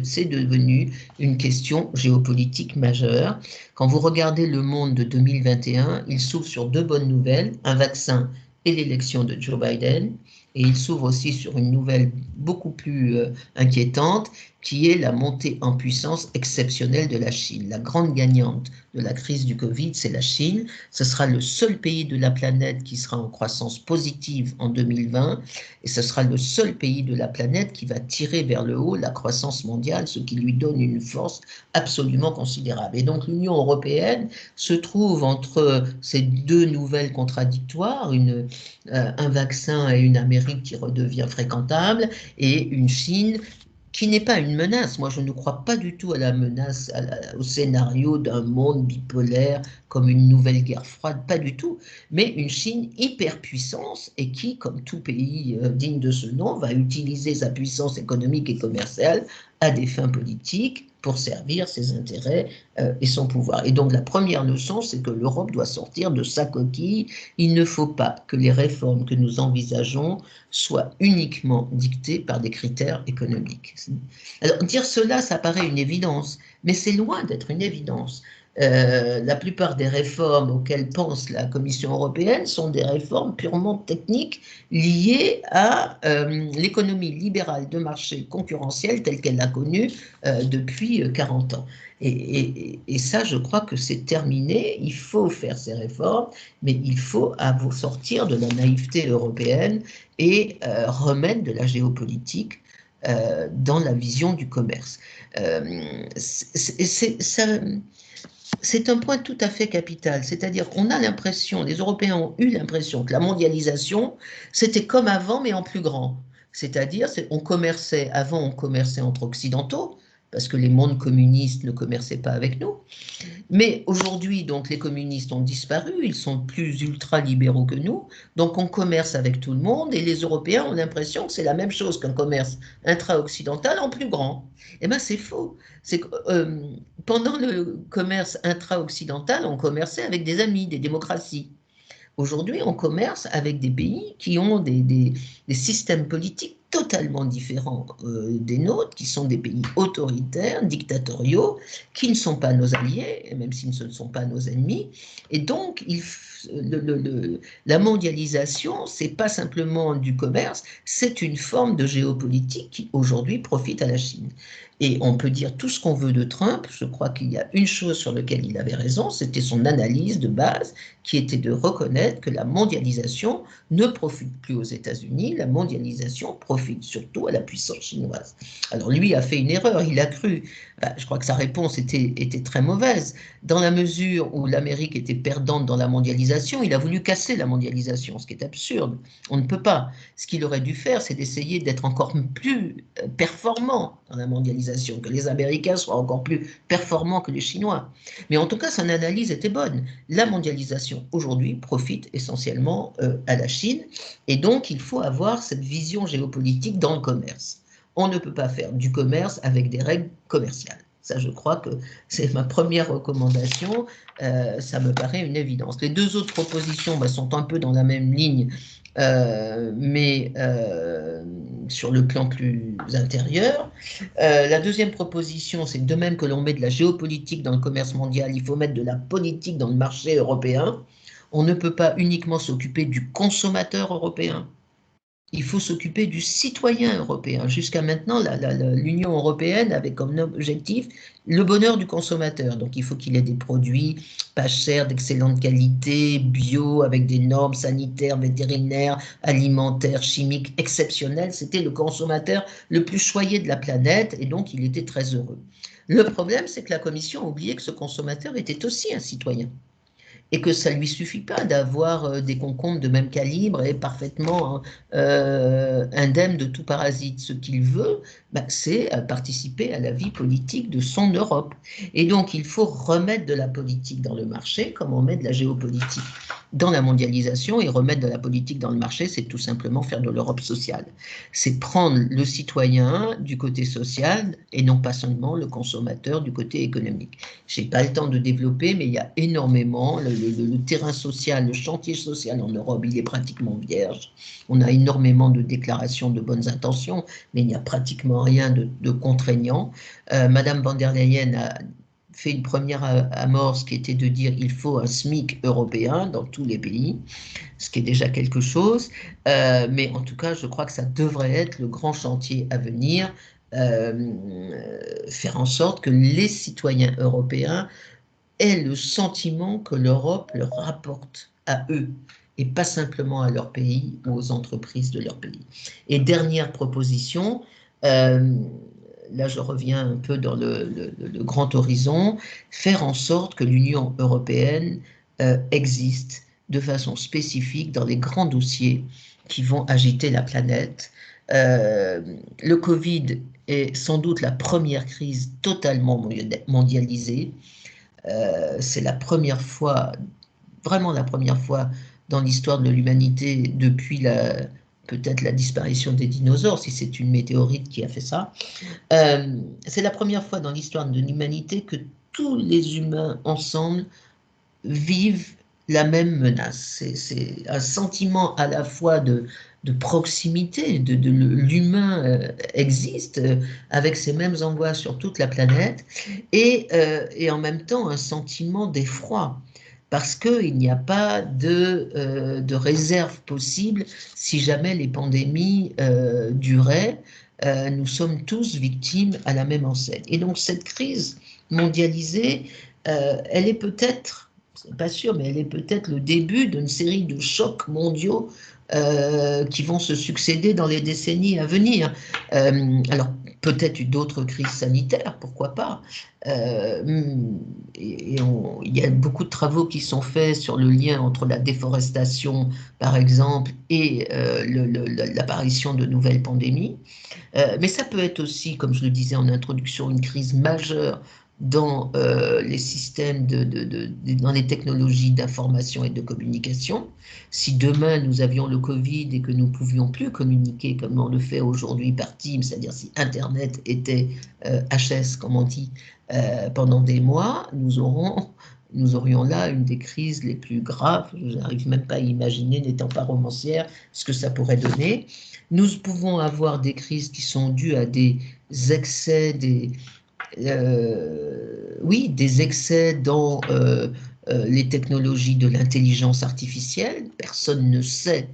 C'est devenu une question géopolitique majeure. Quand vous regardez le monde de 2021, il s'ouvre sur deux bonnes nouvelles, un vaccin et l'élection de Joe Biden, et il s'ouvre aussi sur une nouvelle beaucoup plus inquiétante, qui est la montée en puissance exceptionnelle de la Chine. La grande gagnante de la crise du Covid, c'est la Chine. Ce sera le seul pays de la planète qui sera en croissance positive en 2020, et ce sera le seul pays de la planète qui va tirer vers le haut la croissance mondiale, ce qui lui donne une force absolument considérable. Et donc l'Union européenne se trouve entre ces deux nouvelles contradictoires, un vaccin et une Amérique qui redevient fréquentable, et une Chine qui n'est pas une menace. Moi, je ne crois pas du tout à la menace, au scénario d'un monde bipolaire comme une nouvelle guerre froide, pas du tout, mais une Chine hyperpuissance et qui, comme tout pays digne de ce nom, va utiliser sa puissance économique et commerciale à des fins politiques pour servir ses intérêts et son pouvoir. Et donc la première leçon, c'est que l'Europe doit sortir de sa coquille. Il ne faut pas que les réformes que nous envisageons soient uniquement dictées par des critères économiques. Alors dire cela, ça paraît une évidence, mais c'est loin d'être une évidence. La plupart des réformes auxquelles pense la Commission européenne sont des réformes purement techniques liées à l'économie libérale de marché concurrentielle telle qu'elle l'a connue depuis 40 ans. Et ça, je crois que c'est terminé. Il faut faire ces réformes, mais il faut sortir de la naïveté européenne et remettre de la géopolitique dans la vision du commerce. C'est un point tout à fait capital, c'est-à-dire qu'on a l'impression, les Européens ont eu l'impression que la mondialisation, c'était comme avant, mais en plus grand. C'est-à-dire, avant on commerçait entre occidentaux, parce que les mondes communistes ne commerçaient pas avec nous. Mais aujourd'hui, donc, les communistes ont disparu, ils sont plus ultra-libéraux que nous, donc on commerce avec tout le monde, et les Européens ont l'impression que c'est la même chose qu'un commerce intra-occidental en plus grand. Eh bien, c'est faux. C'est que, pendant le commerce intra-occidental, on commerçait avec des amis, des démocraties. Aujourd'hui, on commerce avec des pays qui ont des systèmes politiques totalement différents des nôtres, qui sont des pays autoritaires, dictatoriaux, qui ne sont pas nos alliés, même si ce ne sont pas nos ennemis. Et donc, la mondialisation, ce n'est pas simplement du commerce, c'est une forme de géopolitique qui aujourd'hui profite à la Chine. Et on peut dire tout ce qu'on veut de Trump, je crois qu'il y a une chose sur laquelle il avait raison, c'était son analyse de base, qui était de reconnaître que la mondialisation ne profite plus aux États-Unis, la mondialisation profite surtout à la puissance chinoise. Alors lui a fait une erreur, il a cru, je crois que sa réponse était très mauvaise, dans la mesure où l'Amérique était perdante dans la mondialisation, il a voulu casser la mondialisation, ce qui est absurde, on ne peut pas. Ce qu'il aurait dû faire, c'est d'essayer d'être encore plus performant dans la mondialisation, que les Américains soient encore plus performants que les Chinois. Mais en tout cas, son analyse était bonne. La mondialisation, aujourd'hui, profite essentiellement à la Chine, et donc il faut avoir cette vision géopolitique dans le commerce. On ne peut pas faire du commerce avec des règles commerciales. Ça, je crois que c'est ma première recommandation. Ça me paraît une évidence. Les deux autres propositions sont un peu dans la même ligne, mais sur le plan plus intérieur. La deuxième proposition, c'est que de même que l'on met de la géopolitique dans le commerce mondial, il faut mettre de la politique dans le marché européen. On ne peut pas uniquement s'occuper du consommateur européen. Il faut s'occuper du citoyen européen. Jusqu'à maintenant, l'Union européenne avait comme objectif le bonheur du consommateur. Donc, il faut qu'il ait des produits pas chers, d'excellente qualité, bio, avec des normes sanitaires, vétérinaires, alimentaires, chimiques exceptionnelles. C'était le consommateur le plus choyé de la planète et donc il était très heureux. Le problème, c'est que la Commission a oublié que ce consommateur était aussi un citoyen. Et que ça ne lui suffit pas d'avoir des concombres de même calibre et parfaitement indemnes de tout parasite. Ce qu'il veut, c'est participer à la vie politique de son Europe. Et donc, il faut remettre de la politique dans le marché, comme on met de la géopolitique dans la mondialisation. Et remettre de la politique dans le marché, c'est tout simplement faire de l'Europe sociale. C'est prendre le citoyen du côté social et non pas seulement le consommateur du côté économique. Je n'ai pas le temps de développer, mais il y a énormément, le terrain social, le chantier social en Europe, il est pratiquement vierge. On a énormément de déclarations de bonnes intentions, mais il n'y a pratiquement rien de contraignant. Madame von der Leyen a fait une première amorce qui était de dire il faut un SMIC européen dans tous les pays, ce qui est déjà quelque chose. Mais en tout cas, je crois que ça devrait être le grand chantier à venir, faire en sorte que les citoyens européens aient le sentiment que l'Europe leur rapporte à eux et pas simplement à leur pays ou aux entreprises de leur pays. Et dernière proposition, là je reviens un peu dans le grand horizon, faire en sorte que l'Union européenne existe de façon spécifique dans les grands dossiers qui vont agiter la planète. Le Covid est sans doute la première crise totalement mondialisée. C'est la première fois, vraiment la première fois dans l'histoire de l'humanité depuis peut-être la disparition des dinosaures, si c'est une météorite qui a fait ça. C'est la première fois dans l'histoire de l'humanité que tous les humains ensemble vivent la même menace. C'est un sentiment à la fois de proximité, l'humain existe avec ses mêmes angoisses sur toute la planète et en même temps un sentiment d'effroi parce qu'il n'y a pas de réserve possible si jamais les pandémies duraient. Nous sommes tous victimes à la même enseigne. Et donc cette crise mondialisée, elle est peut-être, c'est pas sûr, mais elle est peut-être le début d'une série de chocs mondiaux qui vont se succéder dans les décennies à venir. Alors, peut-être d'autres crises sanitaires, pourquoi pas. Il y a beaucoup de travaux qui sont faits sur le lien entre la déforestation, par exemple, et l'apparition de nouvelles pandémies. Mais ça peut être aussi, comme je le disais en introduction, une crise majeure dans les systèmes, dans les technologies d'information et de communication. Si demain nous avions le Covid et que nous ne pouvions plus communiquer comme on le fait aujourd'hui par Teams, c'est-à-dire si Internet était HS, comme on dit, pendant des mois, nous aurions là une des crises les plus graves. Je n'arrive même pas à imaginer, n'étant pas romancière, ce que ça pourrait donner. Nous pouvons avoir des crises qui sont dues à des excès, des excès dans les technologies de l'intelligence artificielle. Personne ne sait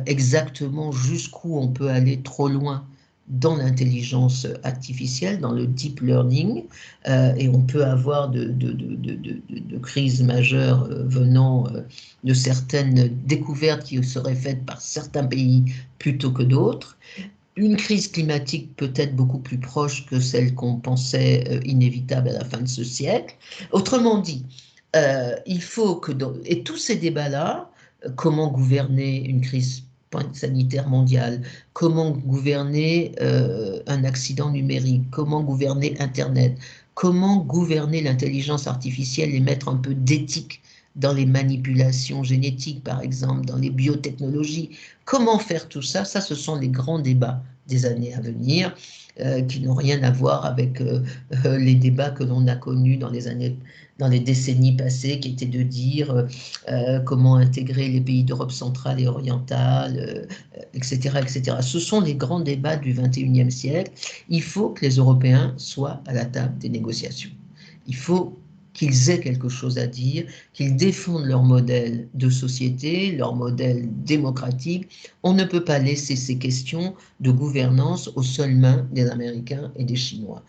exactement jusqu'où on peut aller trop loin dans l'intelligence artificielle, dans le deep learning, et on peut avoir de crises majeures venant de certaines découvertes qui seraient faites par certains pays plutôt que d'autres. Une crise climatique peut-être beaucoup plus proche que celle qu'on pensait inévitable à la fin de ce siècle. Autrement dit, il faut que... Et tous ces débats-là, comment gouverner une crise sanitaire mondiale, comment gouverner un accident numérique, comment gouverner Internet, comment gouverner l'intelligence artificielle et mettre un peu d'éthique dans les manipulations génétiques, par exemple, dans les biotechnologies. Comment faire tout ça? Ça, ce sont les grands débats des années à venir. qui n'ont rien à voir avec les débats que l'on a connus dans les décennies passées, qui étaient de dire comment intégrer les pays d'Europe centrale et orientale, etc., etc. Ce sont les grands débats du XXIe siècle. Il faut que les Européens soient à la table des négociations. Il faut qu'ils aient quelque chose à dire, qu'ils défendent leur modèle de société, leur modèle démocratique. On ne peut pas laisser ces questions de gouvernance aux seules mains des Américains et des Chinois.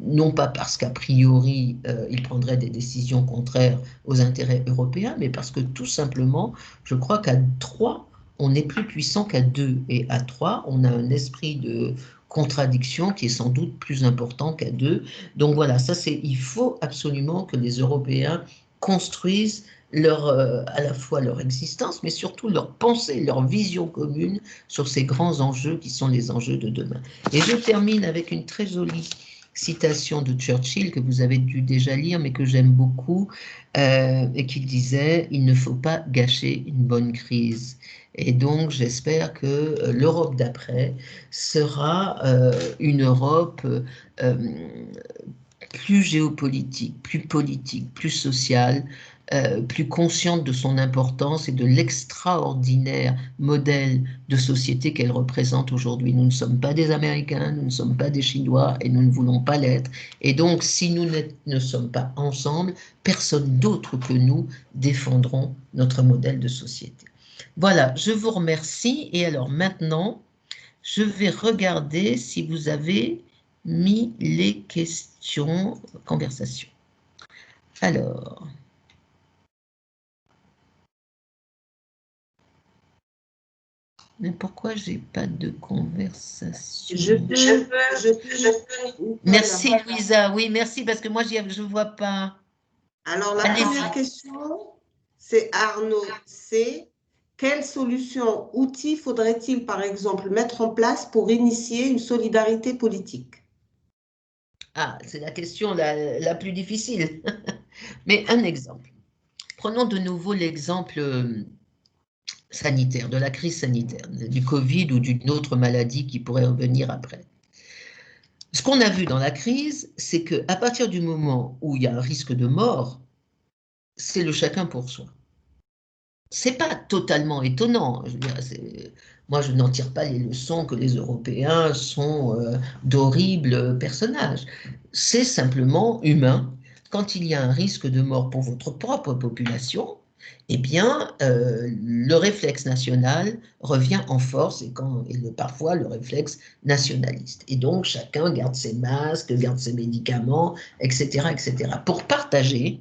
Non pas parce qu'a priori, ils prendraient des décisions contraires aux intérêts européens, mais parce que tout simplement, je crois qu'à 3, on est plus puissant qu'à 2. Et à 3, on a un esprit de contradiction qui est sans doute plus important qu'à 2. Donc voilà, il faut absolument que les Européens construisent à la fois leur existence, mais surtout leur pensée, leur vision commune sur ces grands enjeux qui sont les enjeux de demain. Et je termine avec une très jolie citation de Churchill que vous avez dû déjà lire, mais que j'aime beaucoup, et qui disait « Il ne faut pas gâcher une bonne crise ». Et donc, j'espère que l'Europe d'après sera une Europe plus géopolitique, plus politique, plus sociale, plus consciente de son importance et de l'extraordinaire modèle de société qu'elle représente aujourd'hui. Nous ne sommes pas des Américains, nous ne sommes pas des Chinois et nous ne voulons pas l'être. Et donc, si nous ne sommes pas ensemble, personne d'autre que nous défendront notre modèle de société. Voilà, je vous remercie. Et alors maintenant, je vais regarder si vous avez mis les questions conversation. Alors, mais pourquoi j'ai pas de conversation? Je peux. Merci Louisa, oui, merci parce que moi je ne vois pas. Alors la première question, c'est Arnaud C. Quelle solution, outil faudrait-il par exemple mettre en place pour initier une solidarité politique? Ah, c'est la question la plus difficile. Mais un exemple. Prenons de nouveau l'exemple sanitaire, de la crise sanitaire, du Covid ou d'une autre maladie qui pourrait revenir après. Ce qu'on a vu dans la crise, c'est qu'à partir du moment où il y a un risque de mort, c'est le chacun pour soi. C'est pas totalement étonnant. Je veux dire, moi, je n'en tire pas les leçons que les Européens sont d'horribles personnages. C'est simplement humain. Quand il y a un risque de mort pour votre propre population, eh bien, le réflexe national revient en force et parfois le réflexe nationaliste. Et donc, chacun garde ses masques, garde ses médicaments, etc., etc. Pour partager,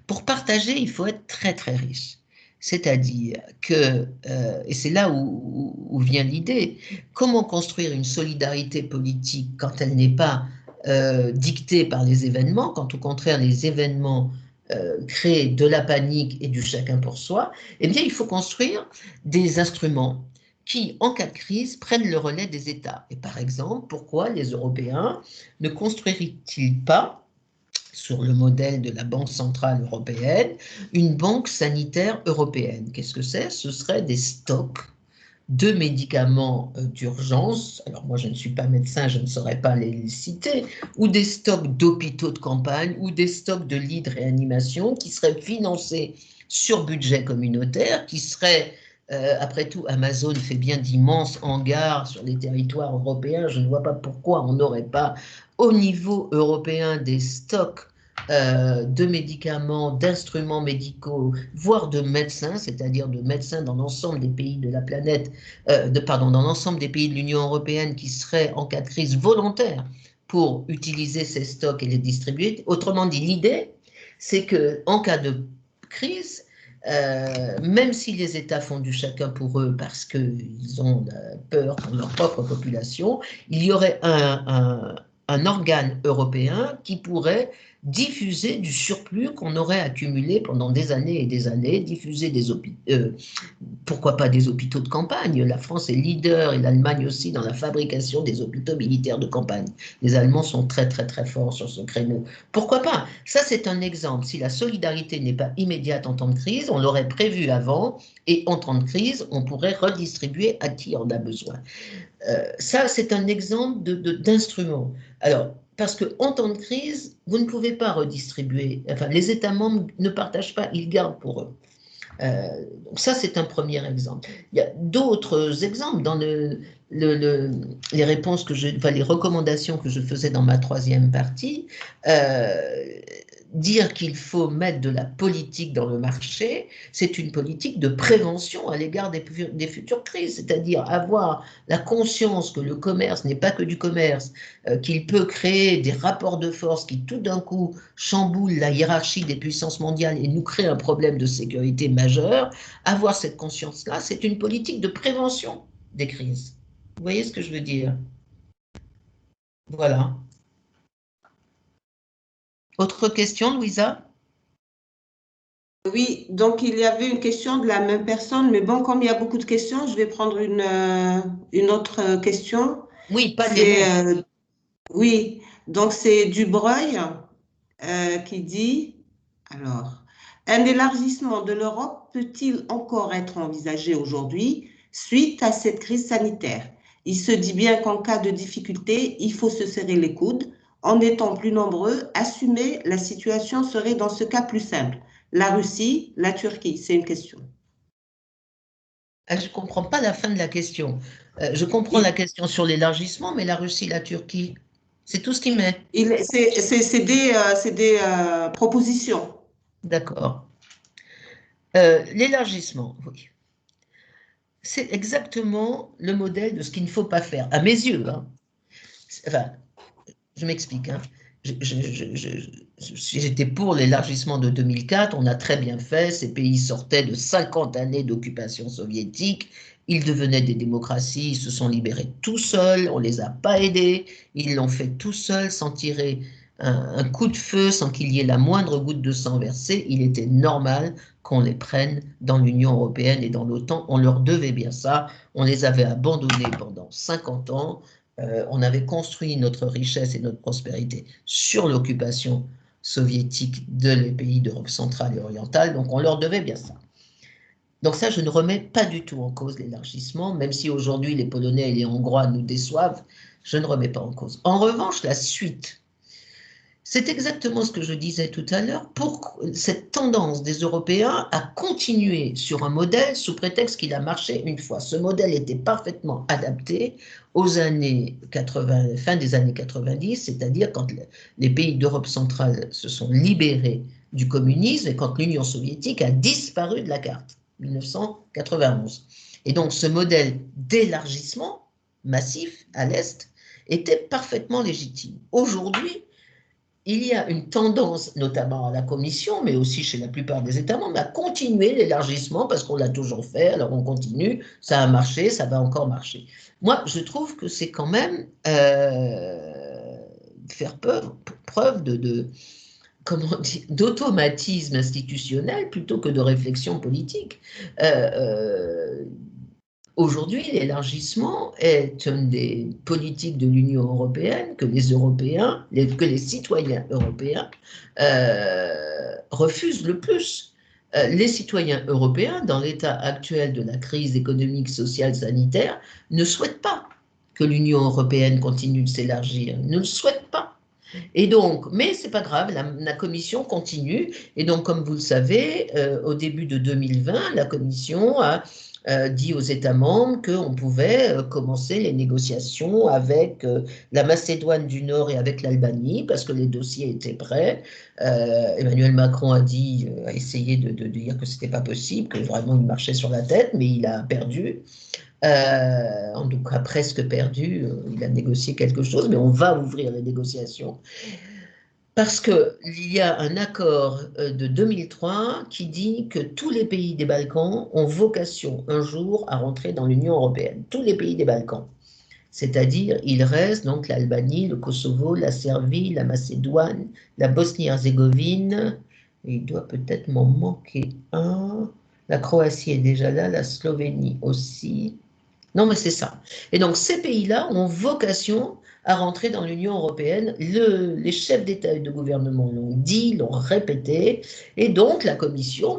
il faut être très, très riche. C'est-à-dire que, et c'est là où vient l'idée, comment construire une solidarité politique quand elle n'est pas dictée par les événements, quand au contraire les événements créent de la panique et du chacun pour soi, eh bien il faut construire des instruments qui, en cas de crise, prennent le relais des États. Et par exemple, pourquoi les Européens ne construiraient-ils pas, sur le modèle de la Banque centrale européenne, une banque sanitaire européenne? Qu'est-ce que c'est? Ce serait des stocks de médicaments d'urgence, alors moi je ne suis pas médecin, je ne saurais pas les citer, ou des stocks d'hôpitaux de campagne, ou des stocks de lits de réanimation qui seraient financés sur budget communautaire, qui seraient, après tout, Amazon fait bien d'immenses hangars sur les territoires européens, je ne vois pas pourquoi on n'aurait pas au niveau européen des stocks de médicaments, d'instruments médicaux, voire de médecins, c'est-à-dire de médecins dans l'ensemble des pays de la planète, dans l'ensemble des pays de l'Union européenne qui seraient en cas de crise volontaires pour utiliser ces stocks et les distribuer. Autrement dit, l'idée, c'est qu'en cas de crise, même si les États font du chacun pour eux parce qu'ils ont peur pour leur propre population, il y aurait un organe européen qui pourrait diffuser du surplus qu'on aurait accumulé pendant des années et des années, diffuser pourquoi pas des hôpitaux de campagne. La France est leader et l'Allemagne aussi dans la fabrication des hôpitaux militaires de campagne. Les Allemands sont très très très forts sur ce créneau. Pourquoi pas? Ça c'est un exemple. Si la solidarité n'est pas immédiate en temps de crise, on l'aurait prévu avant et en temps de crise, on pourrait redistribuer à qui en a besoin. Ça c'est un exemple d'instrument. Alors, parce qu'en temps de crise, vous ne pouvez pas redistribuer. Enfin, les États membres ne partagent pas, ils gardent pour eux. Donc ça, c'est un premier exemple. Il y a d'autres exemples dans les réponses les recommandations que je faisais dans ma troisième partie. Dire qu'il faut mettre de la politique dans le marché, c'est une politique de prévention à l'égard des futures crises, c'est-à-dire avoir la conscience que le commerce n'est pas que du commerce, qu'il peut créer des rapports de force qui tout d'un coup chamboulent la hiérarchie des puissances mondiales et nous créent un problème de sécurité majeur. Avoir cette conscience-là, c'est une politique de prévention des crises. Vous voyez ce que je veux dire? Voilà. Autre question, Louisa? Oui, donc il y avait une question de la même personne, mais bon, comme il y a beaucoup de questions, je vais prendre une autre question. Oui, pas les mêmes. Oui, donc c'est Dubreuil qui dit, alors, un élargissement de l'Europe peut-il encore être envisagé aujourd'hui suite à cette crise sanitaire? Il se dit bien qu'en cas de difficulté, il faut se serrer les coudes. En étant plus nombreux, assumer la situation serait dans ce cas plus simple. La Russie, la Turquie, c'est une question. Je ne comprends pas la fin de la question. Je comprends la question sur l'élargissement, mais la Russie, la Turquie, c'est tout ce qu'il met. C'est des propositions. D'accord. L'élargissement, oui. C'est exactement le modèle de ce qu'il ne faut pas faire, à mes yeux. Hein. Enfin, je m'explique. Hein. J'étais pour l'élargissement de 2004, on a très bien fait, ces pays sortaient de 50 années d'occupation soviétique, ils devenaient des démocraties, ils se sont libérés tout seuls, on ne les a pas aidés, ils l'ont fait tout seuls sans tirer un coup de feu, sans qu'il y ait la moindre goutte de sang versée. Il était normal qu'on les prenne dans l'Union européenne et dans l'OTAN, on leur devait bien ça, on les avait abandonnés pendant 50 ans, on avait construit notre richesse et notre prospérité sur l'occupation soviétique des pays d'Europe centrale et orientale, donc on leur devait bien ça. Donc ça, je ne remets pas du tout en cause l'élargissement, même si aujourd'hui les Polonais et les Hongrois nous déçoivent, je ne remets pas en cause. En revanche, la suite, c'est exactement ce que je disais tout à l'heure, pour cette tendance des Européens à continuer sur un modèle sous prétexte qu'il a marché une fois. Ce modèle était parfaitement adapté aux années 80, fin des années 90, c'est-à-dire quand les pays d'Europe centrale se sont libérés du communisme et quand l'Union soviétique a disparu de la carte, 1991. Et donc ce modèle d'élargissement massif à l'Est était parfaitement légitime. Aujourd'hui, il y a une tendance, notamment à la Commission, mais aussi chez la plupart des États membres, à continuer l'élargissement parce qu'on l'a toujours fait, alors on continue, ça a marché, ça va encore marcher. Moi, je trouve que c'est quand même faire preuve d'automatisme institutionnel plutôt que de réflexion politique. Aujourd'hui, l'élargissement est une des politiques de l'Union européenne que les Européens, que les citoyens européens refusent le plus. Les citoyens européens, dans l'état actuel de la crise économique, sociale, sanitaire, ne souhaitent pas que l'Union européenne continue de s'élargir, ne le souhaitent pas. Et donc, mais c'est pas grave, la Commission continue. Et donc, comme vous le savez, au début de 2020, la Commission a dit aux États membres qu'on pouvait commencer les négociations avec la Macédoine du Nord et avec l'Albanie parce que les dossiers étaient prêts. Emmanuel Macron a essayé de dire que c'était pas possible, que vraiment il marchait sur la tête, mais il a perdu. En tout cas, presque perdu. Il a négocié quelque chose, mais on va ouvrir les négociations. Parce qu'il y a un accord de 2003 qui dit que tous les pays des Balkans ont vocation un jour à rentrer dans l'Union européenne. Tous les pays des Balkans. C'est-à-dire, il reste donc l'Albanie, le Kosovo, la Serbie, la Macédoine, la Bosnie-Herzégovine, et il doit peut-être m'en manquer un. La Croatie est déjà là, la Slovénie aussi. Non, mais c'est ça. Et donc, ces pays-là ont vocation à rentrer dans l'Union européenne. Les chefs d'État et de gouvernement l'ont dit, l'ont répété. Et donc, la Commission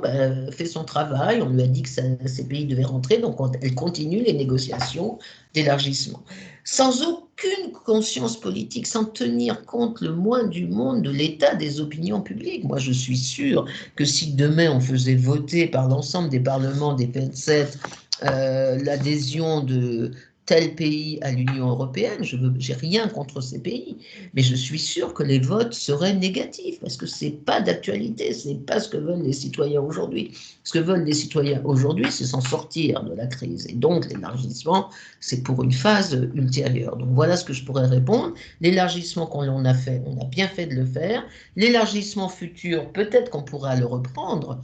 fait son travail. On lui a dit que ces pays devaient rentrer. Donc, elle continue les négociations d'élargissement. Sans aucune conscience politique, sans tenir compte le moins du monde de l'état des opinions publiques. Moi, je suis sûre que si demain on faisait voter par l'ensemble des parlements des 27 l'adhésion de tel pays à l'Union européenne, je n'ai rien contre ces pays, mais je suis sûre que les votes seraient négatifs, parce que ce n'est pas d'actualité, ce n'est pas ce que veulent les citoyens aujourd'hui. Ce que veulent les citoyens aujourd'hui, c'est s'en sortir de la crise, et donc l'élargissement, c'est pour une phase ultérieure. Donc voilà ce que je pourrais répondre. L'élargissement qu'on a fait, on a bien fait de le faire. L'élargissement futur, peut-être qu'on pourra le reprendre,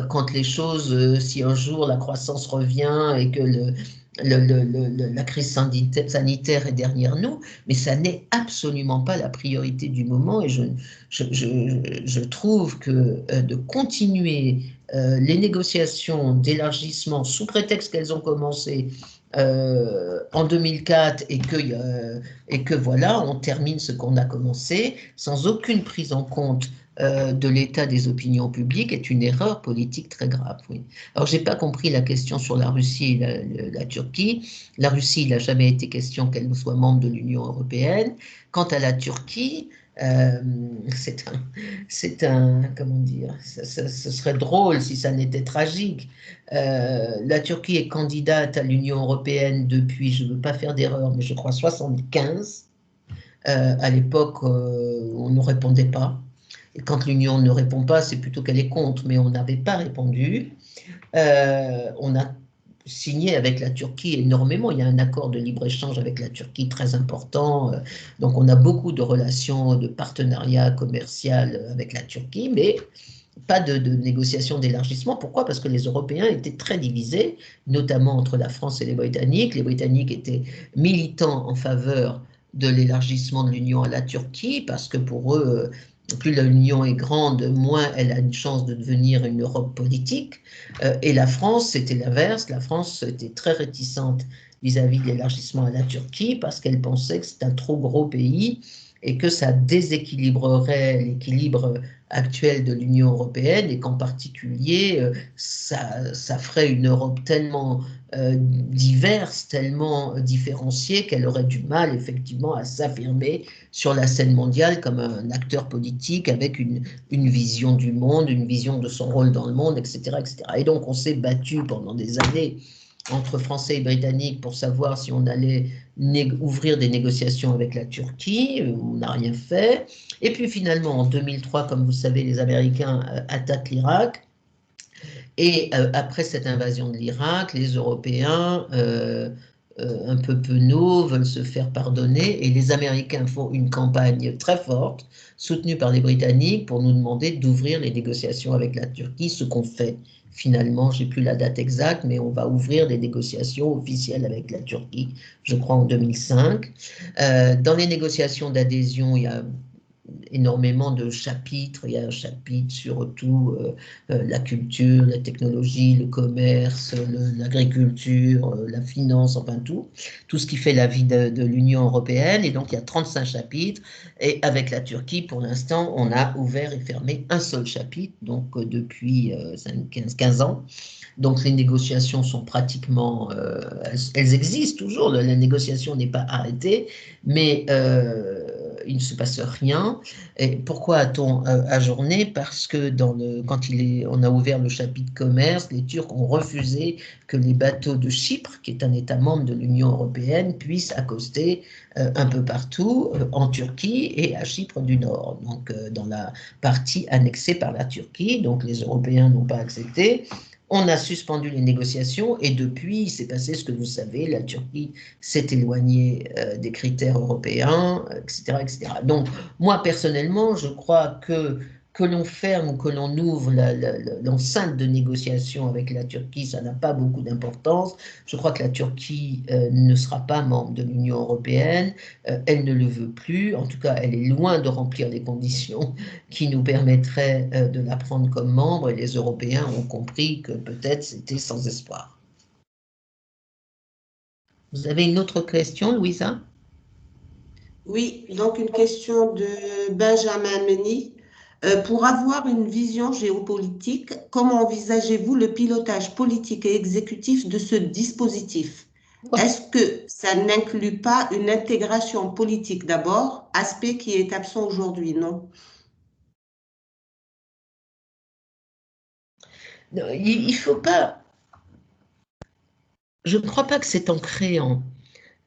quand les choses, si un jour la croissance revient et que la crise sanitaire est derrière nous, mais ça n'est absolument pas la priorité du moment, et je trouve que de continuer les négociations d'élargissement sous prétexte qu'elles ont commencé en 2004 et que voilà, on termine ce qu'on a commencé sans aucune prise en compte de l'état des opinions publiques est une erreur politique très grave. Oui. Alors, je n'ai pas compris la question sur la Russie et la Turquie. La Russie, il n'a jamais été question qu'elle soit membre de l'Union européenne. Quant à la Turquie, comment dire, ce serait drôle si ça n'était tragique. La Turquie est candidate à l'Union européenne depuis, je ne veux pas faire d'erreur, mais je crois 75. À l'époque, on ne répondait pas. Et quand l'Union ne répond pas, c'est plutôt qu'elle est contre, mais on n'avait pas répondu. On a signé avec la Turquie énormément. Il y a un accord de libre-échange avec la Turquie très important. Donc, on a beaucoup de relations, de partenariat commercial avec la Turquie, mais pas de négociation d'élargissement. Pourquoi? Parce que les Européens étaient très divisés, notamment entre la France et les Britanniques. Les Britanniques étaient militants en faveur de l'élargissement de l'Union à la Turquie, parce que pour eux, plus l'Union est grande, moins elle a une chance de devenir une Europe politique. Et la France, c'était l'inverse. La France était très réticente vis-à-vis de l'élargissement à la Turquie parce qu'elle pensait que c'est un trop gros pays et que ça déséquilibrerait l'équilibre actuel de l'Union européenne et qu'en particulier, ça ferait une Europe tellement diverse, tellement différenciée qu'elle aurait du mal effectivement à s'affirmer sur la scène mondiale comme un acteur politique avec une vision du monde, une vision de son rôle dans le monde, etc., etc. Et donc on s'est battu pendant des années entre Français et Britanniques pour savoir si on allait ouvrir des négociations avec la Turquie. On n'a rien fait. Et puis finalement, en 2003, comme vous savez, les Américains attaquent l'Irak. Et après cette invasion de l'Irak, les Européens, un peu penauds, veulent se faire pardonner. Et les Américains font une campagne très forte, soutenue par les Britanniques, pour nous demander d'ouvrir les négociations avec la Turquie, ce qu'on fait. Finalement, je n'ai plus la date exacte, mais on va ouvrir des négociations officielles avec la Turquie, je crois en 2005. Dans les négociations d'adhésion, il y a énormément de chapitres. Il y a un chapitre sur tout, la culture, la technologie, le commerce, l'agriculture, la finance, enfin tout ce qui fait la vie de l'Union européenne. Et donc, il y a 35 chapitres. Et avec la Turquie, pour l'instant, on a ouvert et fermé un seul chapitre, donc depuis 15 ans. Donc, les négociations sont pratiquement... elles existent toujours, la négociation n'est pas arrêtée, mais il ne se passe rien. Et pourquoi a-t-on ajourné? Parce que quand on a ouvert le chapitre commerce, les Turcs ont refusé que les bateaux de Chypre, qui est un État membre de l'Union européenne, puissent accoster un peu partout en Turquie et à Chypre du Nord, donc dans la partie annexée par la Turquie. Donc les Européens n'ont pas accepté. On a suspendu les négociations et depuis, il s'est passé ce que vous savez, la Turquie s'est éloignée des critères européens, etc., etc. Donc, moi, personnellement, je crois que que l'on ferme ou que l'on ouvre l'enceinte de négociation avec la Turquie, ça n'a pas beaucoup d'importance. Je crois que la Turquie ne sera pas membre de l'Union européenne, elle ne le veut plus, en tout cas elle est loin de remplir les conditions qui nous permettraient de la prendre comme membre, et les Européens ont compris que peut-être c'était sans espoir. Vous avez une autre question, Louisa? Oui, donc une question de Benjamin Meni. Pour avoir une vision géopolitique, comment envisagez-vous le pilotage politique et exécutif de ce dispositif? Est-ce que ça n'inclut pas une intégration politique d'abord, aspect qui est absent aujourd'hui, non? Il ne faut pas... Je ne crois pas que c'est en créant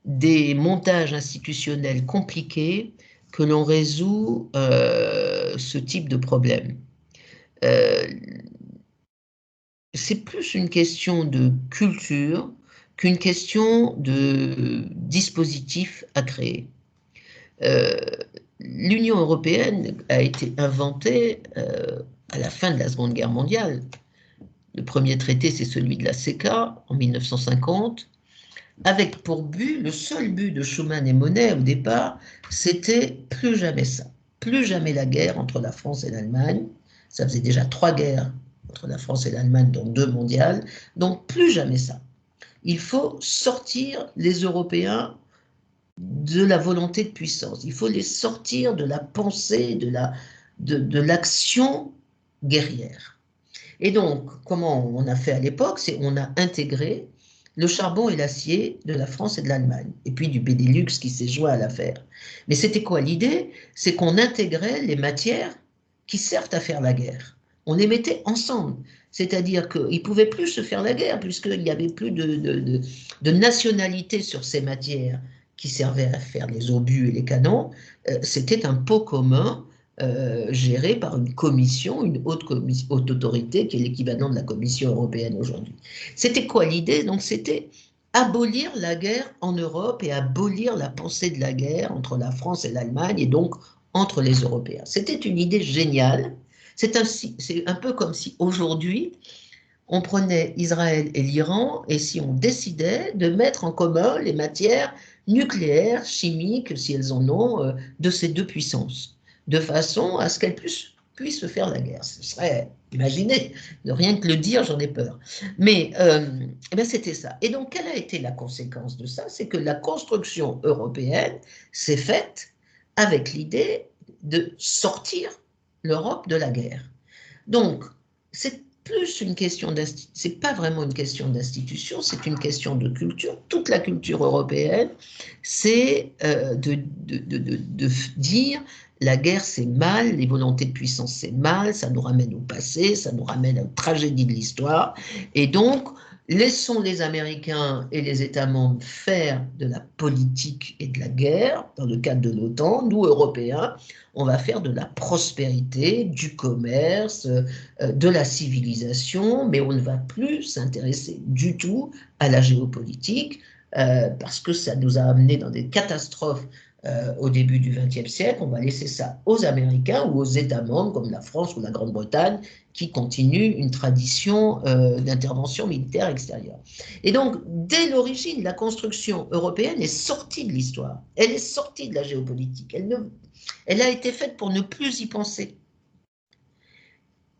des montages institutionnels compliqués que l'on résout ce type de problème. C'est plus une question de culture qu'une question de dispositif à créer. L'Union européenne a été inventée à la fin de la Seconde Guerre mondiale. Le premier traité, c'est celui de la CECA en 1950, avec pour but, le seul but de Schuman et Monnet au départ, c'était plus jamais ça, plus jamais la guerre entre la France et l'Allemagne. Ça faisait déjà 3 guerres entre la France et l'Allemagne, dont 2 mondiales, donc plus jamais ça. Il faut sortir les Européens de la volonté de puissance, il faut les sortir de la pensée, de l'action guerrière. Et donc, comment on a fait à l'époque? C'est on a intégré le charbon et l'acier de la France et de l'Allemagne, et puis du Benelux qui s'est joint à l'affaire. Mais c'était quoi l'idée? C'est qu'on intégrait les matières qui servent à faire la guerre. On les mettait ensemble, c'est-à-dire qu'ils ne pouvaient plus se faire la guerre, puisqu'il n'y avait plus de nationalité sur ces matières qui servaient à faire les obus et les canons. C'était un pot commun géré par une commission, une haute autorité qui est l'équivalent de la Commission européenne aujourd'hui. C'était quoi l'idée? Donc c'était abolir la guerre en Europe et abolir la pensée de la guerre entre la France et l'Allemagne et donc entre les Européens. C'était une idée géniale. C'est un peu comme si aujourd'hui on prenait Israël et l'Iran et si on décidait de mettre en commun les matières nucléaires, chimiques, si elles en ont, de ces deux puissances, de façon à ce qu'elles puissent se faire la guerre. Ce serait, imaginez, de rien que le dire, j'en ai peur. Mais eh bien, c'était ça. Et donc, quelle a été la conséquence de ça? C'est que la construction européenne s'est faite avec l'idée de sortir l'Europe de la guerre. Donc, c'est plus une question c'est pas vraiment une question d'institution, c'est une question de culture. Toute la culture européenne, c'est de dire la guerre c'est mal, les volontés de puissance c'est mal, ça nous ramène au passé, ça nous ramène à une tragédie de l'histoire, et donc laissons les Américains et les États membres faire de la politique et de la guerre dans le cadre de l'OTAN. Nous, Européens, on va faire de la prospérité, du commerce, de la civilisation, mais on ne va plus s'intéresser du tout à la géopolitique parce que ça nous a amené dans des catastrophes au début du XXe siècle. On va laisser ça aux Américains ou aux États membres comme la France ou la Grande-Bretagne qui continuent une tradition d'intervention militaire extérieure. Et donc, dès l'origine, la construction européenne est sortie de l'histoire. Elle est sortie de la géopolitique. Elle a été faite pour ne plus y penser.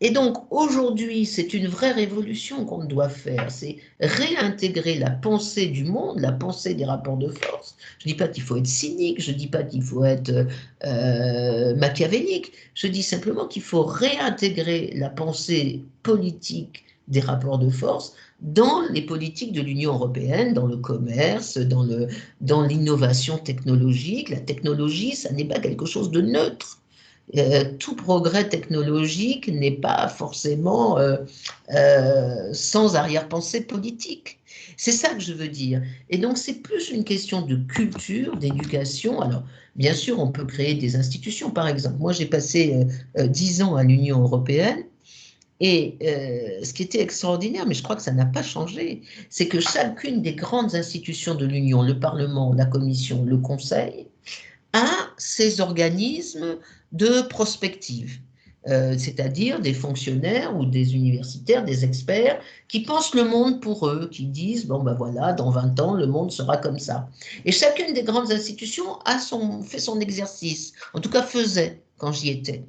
Et donc, aujourd'hui, c'est une vraie révolution qu'on doit faire, c'est réintégrer la pensée du monde, la pensée des rapports de force. Je ne dis pas qu'il faut être cynique, je ne dis pas qu'il faut être machiavélique, je dis simplement qu'il faut réintégrer la pensée politique des rapports de force dans les politiques de l'Union européenne, dans le commerce, dans l'innovation technologique. La technologie, ça n'est pas quelque chose de neutre. Tout progrès technologique n'est pas forcément sans arrière-pensée politique. C'est ça que je veux dire. Et donc, c'est plus une question de culture, d'éducation. Alors, bien sûr, on peut créer des institutions, par exemple. Moi, j'ai passé 10 ans à l'Union européenne. Et ce qui était extraordinaire, mais je crois que ça n'a pas changé, c'est que chacune des grandes institutions de l'Union, le Parlement, la Commission, le Conseil, a ces organismes de prospective. c'est-à-dire des fonctionnaires ou des universitaires, des experts qui pensent le monde pour eux, qui disent, bon ben voilà, dans 20 ans, le monde sera comme ça. Et chacune des grandes institutions fait son exercice, en tout cas faisait quand j'y étais.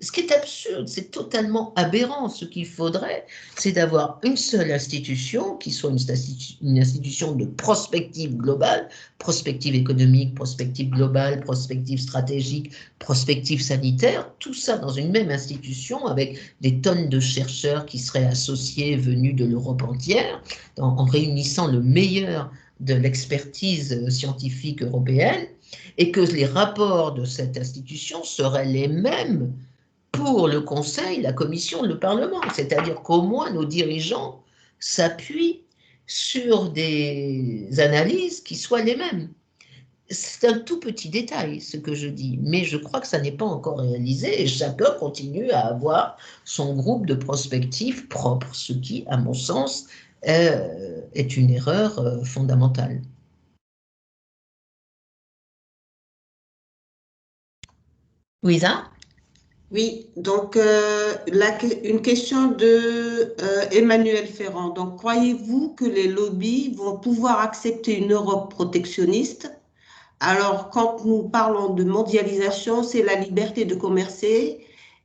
Ce qui est absurde, c'est totalement aberrant. Ce qu'il faudrait, c'est d'avoir une seule institution qui soit une institution de prospective globale, prospective économique, prospective globale, prospective stratégique, prospective sanitaire, tout ça dans une même institution avec des tonnes de chercheurs qui seraient associés venus de l'Europe entière, en réunissant le meilleur de l'expertise scientifique européenne, et que les rapports de cette institution seraient les mêmes pour le Conseil, la Commission, le Parlement. C'est-à-dire qu'au moins nos dirigeants s'appuient sur des analyses qui soient les mêmes. C'est un tout petit détail, ce que je dis, mais je crois que ça n'est pas encore réalisé et chacun continue à avoir son groupe de prospective propre, ce qui, à mon sens, est une erreur fondamentale. Louisa ? Oui, donc une question de Emmanuel Ferrand. Donc, croyez-vous que les lobbies vont pouvoir accepter une Europe protectionniste? Alors, quand nous parlons de mondialisation, c'est la liberté de commercer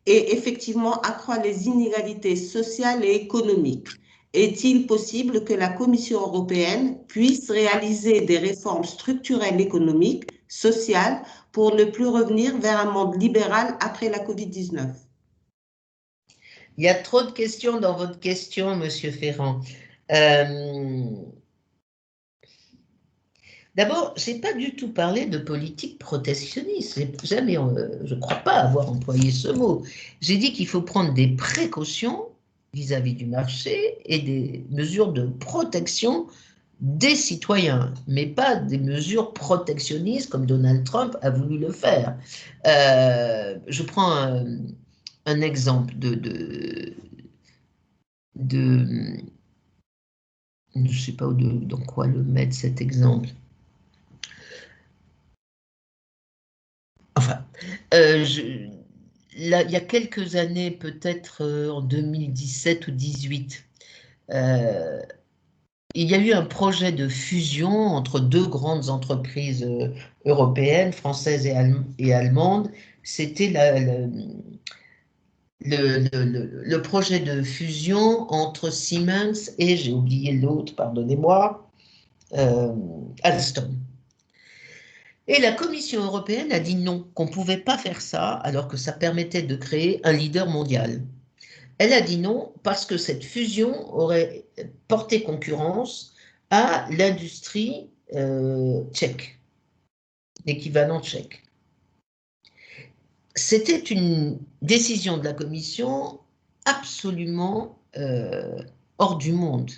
et effectivement accroître les inégalités sociales et économiques. Est-il possible que la Commission européenne puisse réaliser des réformes structurelles économiques, sociales, pour ne plus revenir vers un monde libéral après la Covid-19? Il y a trop de questions dans votre question, Monsieur Ferrand. D'abord, je n'ai pas du tout parlé de politique protectionniste. Jamais, je ne crois pas avoir employé ce mot. J'ai dit qu'il faut prendre des précautions vis-à-vis du marché et des mesures de protection des citoyens, mais pas des mesures protectionnistes comme Donald Trump a voulu le faire. Je prends un exemple je ne sais pas dans quoi le mettre cet exemple. Enfin, il y a quelques années, peut-être en 2017 ou 2018, il y a eu un projet de fusion entre deux grandes entreprises européennes, françaises et allemandes. C'était le projet de fusion entre Siemens et, j'ai oublié l'autre, pardonnez-moi, Alstom. Et la Commission européenne a dit non, qu'on ne pouvait pas faire ça, alors que ça permettait de créer un leader mondial. Elle a dit non parce que cette fusion aurait porté concurrence à l'industrie tchèque, l'équivalent tchèque. C'était une décision de la Commission absolument hors du monde,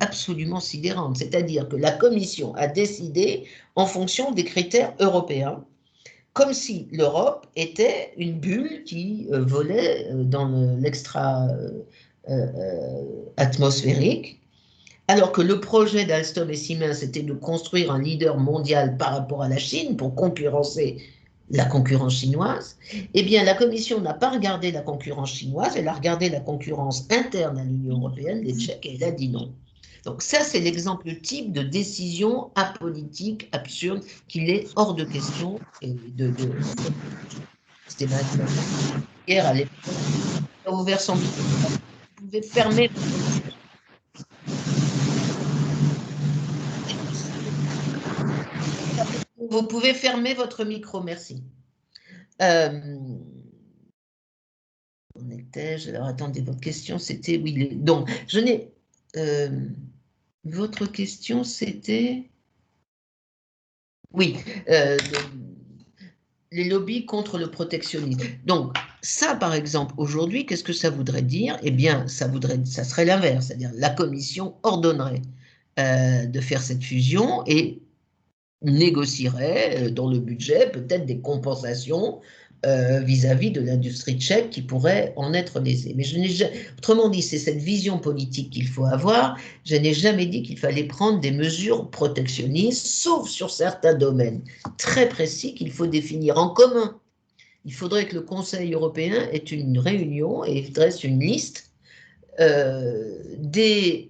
absolument sidérante. C'est-à-dire que la Commission a décidé en fonction des critères européens, comme si l'Europe était une bulle qui volait dans l'extra-atmosphérique, alors que le projet d'Alstom et Siemens était de construire un leader mondial par rapport à la Chine pour concurrencer la concurrence chinoise. Eh bien, la Commission n'a pas regardé la concurrence chinoise, elle a regardé la concurrence interne à l'Union européenne, les Tchèques, et elle a dit non. Donc ça, c'est l'exemple type de décision apolitique, absurde, qu'il est hors de question c'était maintenant hier à l'époque. Il a ouvert son micro. Vous pouvez fermer. Vous pouvez fermer votre micro, merci. On était-je? Alors attendez, votre question c'était oui. Donc je n'ai. Votre question c'était. Oui. Les lobbies contre le protectionnisme. Donc, ça, par exemple, aujourd'hui, qu'est-ce que ça voudrait dire? Eh bien, ça serait l'inverse, c'est-à-dire la Commission ordonnerait de faire cette fusion et négocierait dans le budget peut-être des compensations vis-à-vis de l'industrie tchèque qui pourrait en être lésée. Mais autrement dit, c'est cette vision politique qu'il faut avoir. Je n'ai jamais dit qu'il fallait prendre des mesures protectionnistes, sauf sur certains domaines très précis qu'il faut définir en commun. Il faudrait que le Conseil européen ait une réunion et dresse une liste des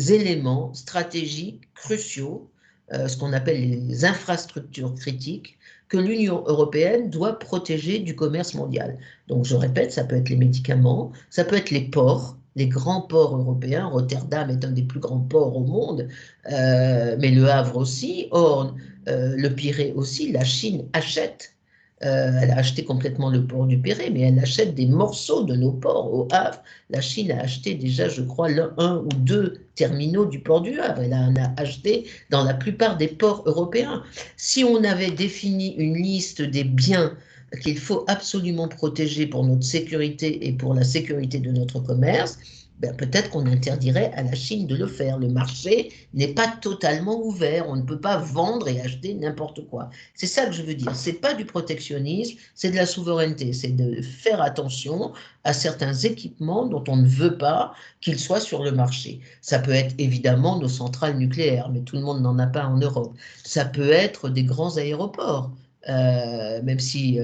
éléments stratégiques cruciaux, ce qu'on appelle les infrastructures critiques, que l'Union européenne doit protéger du commerce mondial. Donc, je répète, ça peut être les médicaments, ça peut être les ports, les grands ports européens. Rotterdam est un des plus grands ports au monde, mais Le Havre aussi, Or, le Pirée aussi. La Chine achète, elle a acheté complètement le port du Pirée, mais elle achète des morceaux de nos ports au Havre. La Chine a acheté déjà, je crois, un ou deux terminaux du port du Havre. Elle en a acheté dans la plupart des ports européens. Si on avait défini une liste des biens qu'il faut absolument protéger pour notre sécurité et pour la sécurité de notre commerce, ben peut-être qu'on interdirait à la Chine de le faire. Le marché n'est pas totalement ouvert. On ne peut pas vendre et acheter n'importe quoi. C'est ça que je veux dire. C'est pas du protectionnisme, c'est de la souveraineté. C'est de faire attention à certains équipements dont on ne veut pas qu'ils soient sur le marché. Ça peut être évidemment nos centrales nucléaires, mais tout le monde n'en a pas en Europe. Ça peut être des grands aéroports. Même si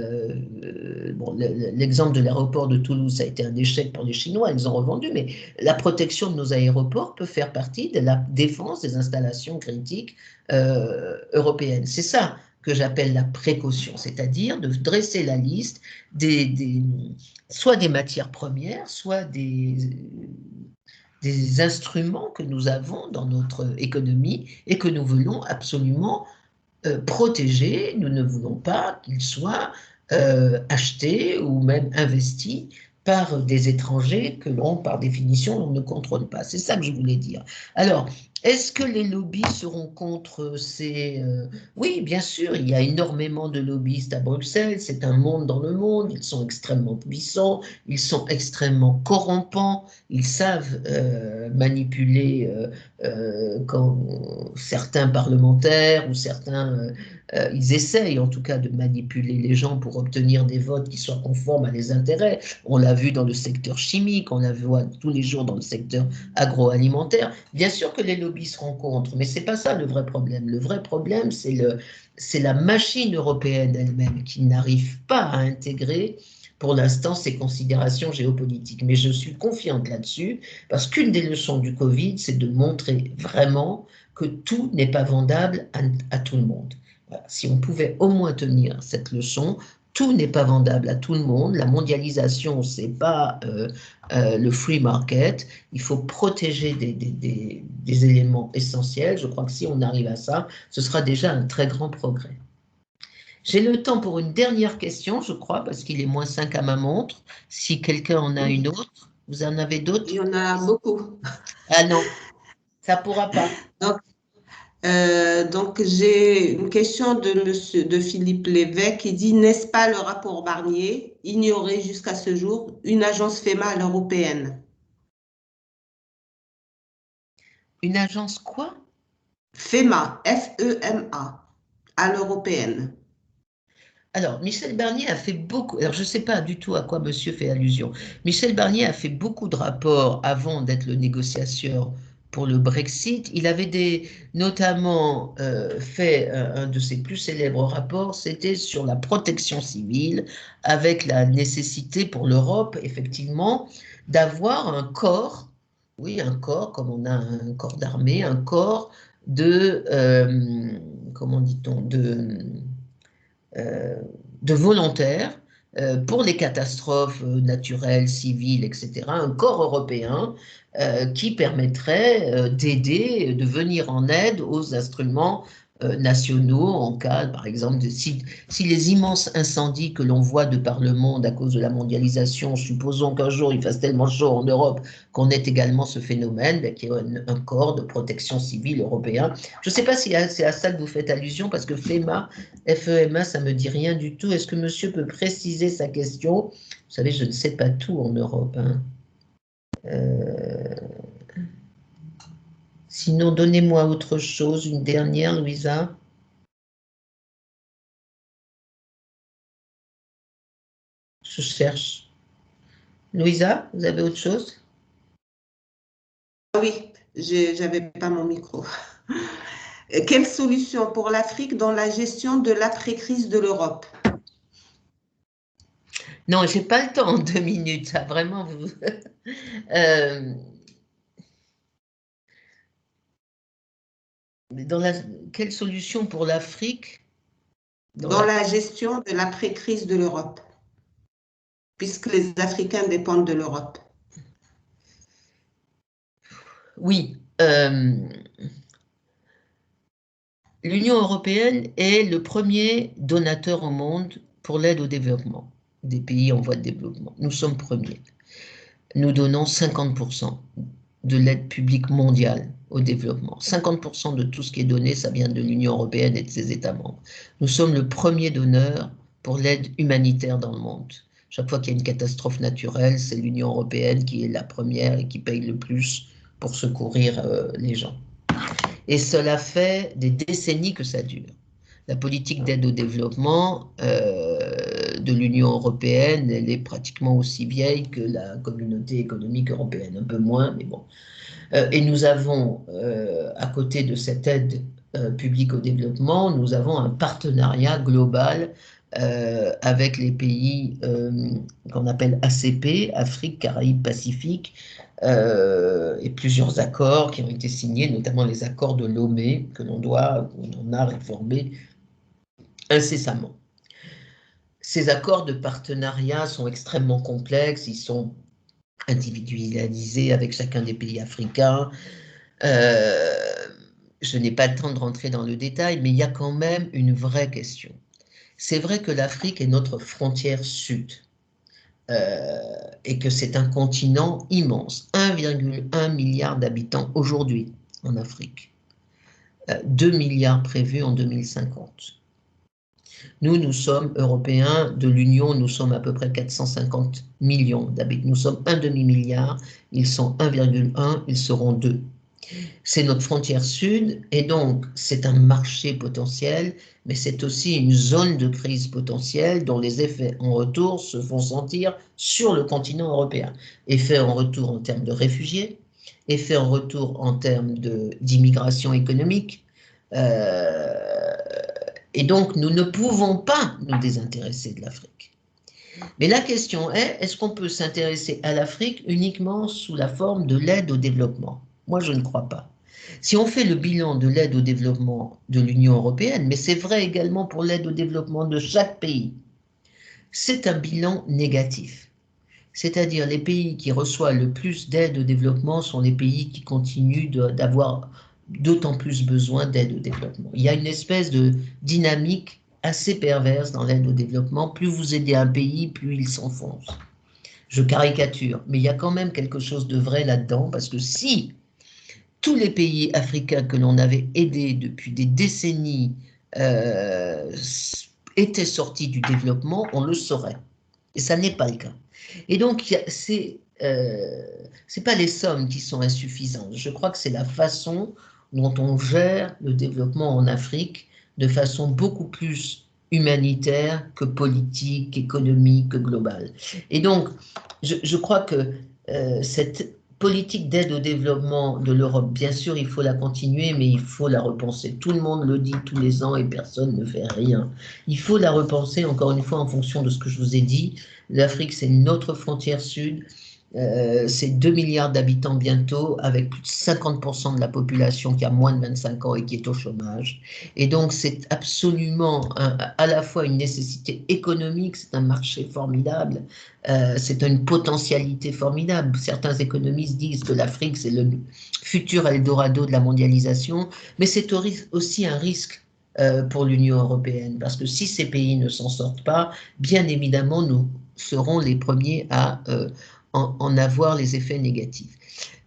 bon, l'exemple de l'aéroport de Toulouse a été un échec pour les Chinois, ils ont revendu, mais la protection de nos aéroports peut faire partie de la défense des installations critiques européennes. C'est ça que j'appelle la précaution, c'est-à-dire de dresser la liste soit des matières premières, soit des instruments que nous avons dans notre économie et que nous voulons absolument protégés. Nous ne voulons pas qu'ils soient achetés ou même investis par des étrangers que l'on, par définition, on ne contrôle pas. C'est ça que je voulais dire. Alors, est-ce que les lobbies seront contre ces... Oui, bien sûr, il y a énormément de lobbyistes à Bruxelles, c'est un monde dans le monde, ils sont extrêmement puissants, ils sont extrêmement corrompants, ils savent manipuler quand certains parlementaires ou certains... ils essayent en tout cas de manipuler les gens pour obtenir des votes qui soient conformes à leurs intérêts. On l'a vu dans le secteur chimique, on la voit tous les jours dans le secteur agroalimentaire. Bien sûr que les lobbies seront contre, mais ce n'est pas ça le vrai problème. Le vrai problème, c'est la machine européenne elle-même qui n'arrive pas à intégrer pour l'instant ces considérations géopolitiques. Mais je suis confiante là-dessus, parce qu'une des leçons du Covid, c'est de montrer vraiment que tout n'est pas vendable à tout le monde. Voilà. Si on pouvait au moins tenir cette leçon, tout n'est pas vendable à tout le monde. La mondialisation, ce n'est pas le free market. Il faut protéger des éléments essentiels. Je crois que si on arrive à ça, ce sera déjà un très grand progrès. J'ai le temps pour une dernière question, je crois, parce qu'il est -5 à ma montre. Si quelqu'un en a une autre, vous en avez d'autres? Il y en a beaucoup. Ah non, ça ne pourra pas. Donc, j'ai une question de Philippe Lévesque qui dit: n'est-ce pas le rapport Barnier, ignoré jusqu'à ce jour, une agence FEMA à l'européenne? Une agence quoi? FEMA, F-E-M-A, à l'européenne. Alors, Michel Barnier a fait beaucoup, alors je ne sais pas du tout à quoi monsieur fait allusion. Michel Barnier a fait beaucoup de rapports avant d'être le négociateur pour le Brexit. Il avait notamment fait un de ses plus célèbres rapports, c'était sur la protection civile, avec la nécessité pour l'Europe, effectivement, d'avoir un corps, oui, un corps, comme on a un corps d'armée, un corps de, comment dit-on, de volontaires pour les catastrophes naturelles, civiles, etc., un corps européen qui permettrait d'aider, de venir en aide aux instruments nationaux en cas, par exemple, si les immenses incendies que l'on voit de par le monde à cause de la mondialisation, supposons qu'un jour il fasse tellement chaud en Europe qu'on ait également ce phénomène, ben, qu'il y ait un corps de protection civile européen. Je ne sais pas si c'est à ça que vous faites allusion, parce que FEMA, F-E-M-A, ça ne me dit rien du tout. Est-ce que monsieur peut préciser sa question? Vous savez, je ne sais pas tout en Europe. Hein. Sinon, donnez-moi autre chose, une dernière, Louisa. Je cherche. Louisa, vous avez autre chose? Oui, je n'avais pas mon micro. Quelle solution pour l'Afrique dans la gestion de l'après-crise de l'Europe? Non, j'ai pas le temps en 2 minutes, ça vraiment vous. Quelle solution pour l'Afrique? Dans la gestion de l'après-crise de l'Europe, puisque les Africains dépendent de l'Europe. Oui. L'Union européenne est le premier donateur au monde pour l'aide au développement des pays en voie de développement. Nous sommes premiers. Nous donnons 50% de l'aide publique mondiale au développement. 50% de tout ce qui est donné, ça vient de l'Union européenne et de ses États membres. Nous sommes le premier donneur pour l'aide humanitaire dans le monde. Chaque fois qu'il y a une catastrophe naturelle, c'est l'Union européenne qui est la première et qui paye le plus pour secourir les gens. Et cela fait des décennies que ça dure. La politique d'aide au développement de l'Union européenne, elle est pratiquement aussi vieille que la communauté économique européenne, un peu moins, mais bon. Et nous avons, à côté de cette aide publique au développement, nous avons un partenariat global avec les pays qu'on appelle ACP, Afrique, Caraïbes, Pacifique, et plusieurs accords qui ont été signés, notamment les accords de Lomé, qu'on a réformés incessamment. Ces accords de partenariat sont extrêmement complexes, ils sont individualisés avec chacun des pays africains. Je n'ai pas le temps de rentrer dans le détail, mais il y a quand même une vraie question. C'est vrai que l'Afrique est notre frontière sud et que c'est un continent immense, 1,1 milliard d'habitants aujourd'hui en Afrique, 2 milliards prévus en 2050. Nous sommes Européens de l'Union, nous sommes à peu près 450 millions d'habitants. Nous sommes un demi-milliard, ils sont 1,1, ils seront 2. C'est notre frontière sud et donc c'est un marché potentiel, mais c'est aussi une zone de crise potentielle dont les effets en retour se font sentir sur le continent européen. Effets en retour en termes de réfugiés, effets en retour en termes d'immigration économique, et donc, nous ne pouvons pas nous désintéresser de l'Afrique. Mais la question est, est-ce qu'on peut s'intéresser à l'Afrique uniquement sous la forme de l'aide au développement? Moi, je ne crois pas. Si on fait le bilan de l'aide au développement de l'Union européenne, mais c'est vrai également pour l'aide au développement de chaque pays, c'est un bilan négatif. C'est-à-dire les pays qui reçoivent le plus d'aide au développement sont les pays qui continuent d'avoir d'autant plus besoin d'aide au développement. Il y a une espèce de dynamique assez perverse dans l'aide au développement. Plus vous aidez un pays, plus il s'enfonce. Je caricature, mais il y a quand même quelque chose de vrai là-dedans, parce que si tous les pays africains que l'on avait aidés depuis des décennies étaient sortis du développement, on le saurait. Et ça n'est pas le cas. Et donc, c'est pas les sommes qui sont insuffisantes. Je crois que c'est la façon dont on gère le développement en Afrique de façon beaucoup plus humanitaire que politique, économique, que globale. Et donc, je crois que cette politique d'aide au développement de l'Europe, bien sûr, il faut la continuer, mais il faut la repenser. Tout le monde le dit tous les ans et personne ne fait rien. Il faut la repenser, encore une fois, en fonction de ce que je vous ai dit. L'Afrique, c'est notre frontière sud. C'est 2 milliards d'habitants bientôt, avec plus de 50% de la population qui a moins de 25 ans et qui est au chômage. Et donc, c'est absolument à la fois une nécessité économique, c'est un marché formidable, c'est une potentialité formidable. Certains économistes disent que l'Afrique, c'est le futur Eldorado de la mondialisation, mais c'est aussi un risque pour l'Union européenne, parce que si ces pays ne s'en sortent pas, bien évidemment, nous serons les premiers à en avoir les effets négatifs.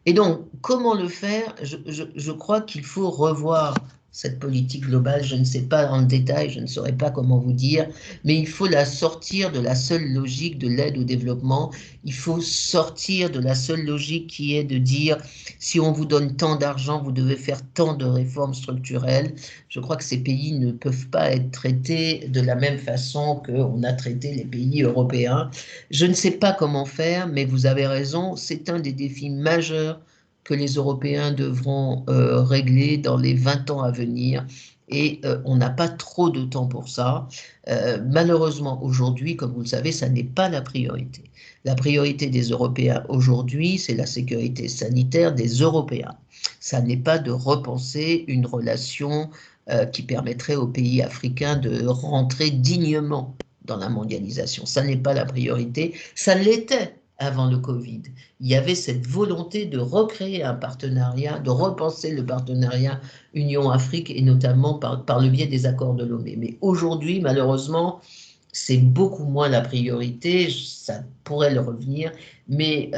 Et donc, comment le faire? Je crois qu'il faut revoir cette politique globale. Je ne sais pas en détail, je ne saurais pas comment vous dire, mais il faut la sortir de la seule logique de l'aide au développement. Il faut sortir de la seule logique qui est de dire, si on vous donne tant d'argent, vous devez faire tant de réformes structurelles. Je crois que ces pays ne peuvent pas être traités de la même façon qu'on a traité les pays européens. Je ne sais pas comment faire, mais vous avez raison, c'est un des défis majeurs que les Européens devront régler dans les 20 ans à venir. et on n'a pas trop de temps pour ça. Malheureusement, aujourd'hui, comme vous le savez, ça n'est pas la priorité. La priorité des Européens aujourd'hui, c'est la sécurité sanitaire des Européens. Ça n'est pas de repenser une relation qui permettrait aux pays africains de rentrer dignement dans la mondialisation. Ça n'est pas la priorité. Ça l'était avant le Covid. Il y avait cette volonté de recréer un partenariat, de repenser le partenariat Union-Afrique, et notamment par le biais des accords de Lomé. Mais aujourd'hui, malheureusement, c'est beaucoup moins la priorité, ça pourrait le revenir, mais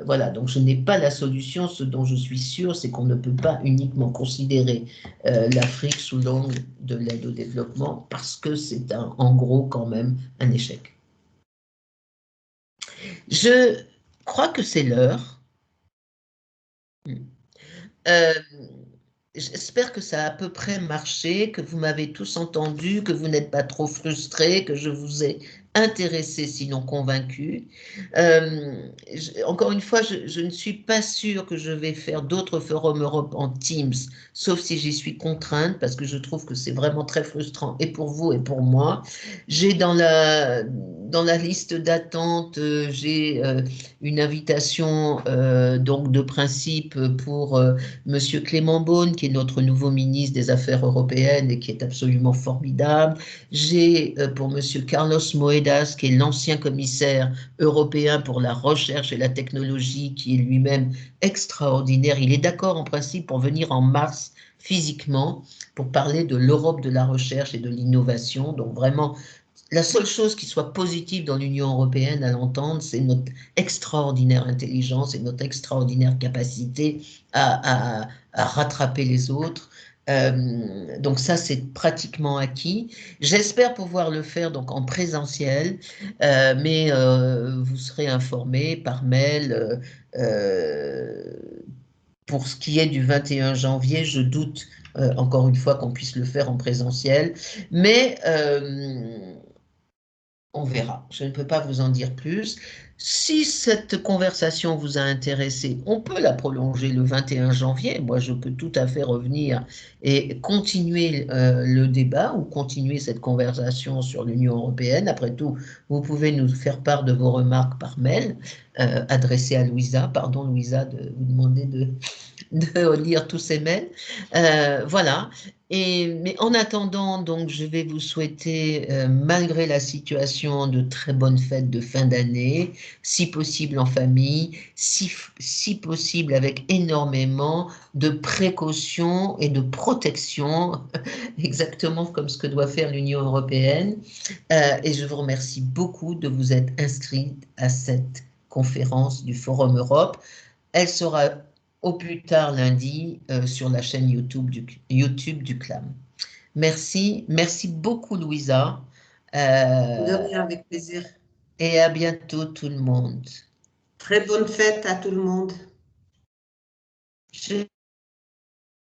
voilà, donc je n'ai pas la solution. Ce dont je suis sûre, c'est qu'on ne peut pas uniquement considérer l'Afrique sous l'angle de l'aide au développement, parce que c'est en gros quand même un échec. Je crois que c'est l'heure. J'espère que ça a à peu près marché, que vous m'avez tous entendu, que vous n'êtes pas trop frustrés, que je vous ai intéressé, sinon convaincu. Encore une fois, je ne suis pas sûre que je vais faire d'autres forums Europe en Teams, sauf si j'y suis contrainte, parce que je trouve que c'est vraiment très frustrant, et pour vous et pour moi. J'ai dans la liste d'attente, j'ai une invitation donc de principe pour Monsieur Clément Beaune, qui est notre nouveau ministre des Affaires européennes et qui est absolument formidable. J'ai pour Monsieur Carlos Moedas, qui est l'ancien commissaire européen pour la recherche et la technologie, qui est lui-même extraordinaire. Il est d'accord en principe pour venir en mars physiquement pour parler de l'Europe de la recherche et de l'innovation. Donc vraiment, la seule chose qui soit positive dans l'Union européenne à l'entendre, c'est notre extraordinaire intelligence et notre extraordinaire capacité à rattraper les autres. Donc ça, c'est pratiquement acquis. J'espère pouvoir le faire donc en présentiel, mais vous serez informés par mail. Pour ce qui est du 21 janvier, je doute encore une fois qu'on puisse le faire en présentiel, mais on verra. Je ne peux pas vous en dire plus. Si cette conversation vous a intéressé, on peut la prolonger le 21 janvier. Moi, je peux tout à fait revenir et continuer le débat ou continuer cette conversation sur l'Union européenne. Après tout, vous pouvez nous faire part de vos remarques par mail adressées à Louisa. Pardon, Louisa, de vous demander de lire tous ces mails. Voilà. Mais en attendant, donc, je vais vous souhaiter, malgré la situation, de très bonnes fêtes de fin d'année, si possible en famille, si possible avec énormément de précautions et de protection, exactement comme ce que doit faire l'Union européenne. Et je vous remercie beaucoup de vous être inscrits à cette conférence du Forum Europe. Elle sera au plus tard lundi sur la chaîne YouTube du CLAM. Merci beaucoup Louisa. De rien, avec plaisir. Et à bientôt tout le monde. Très bonne fête à tout le monde.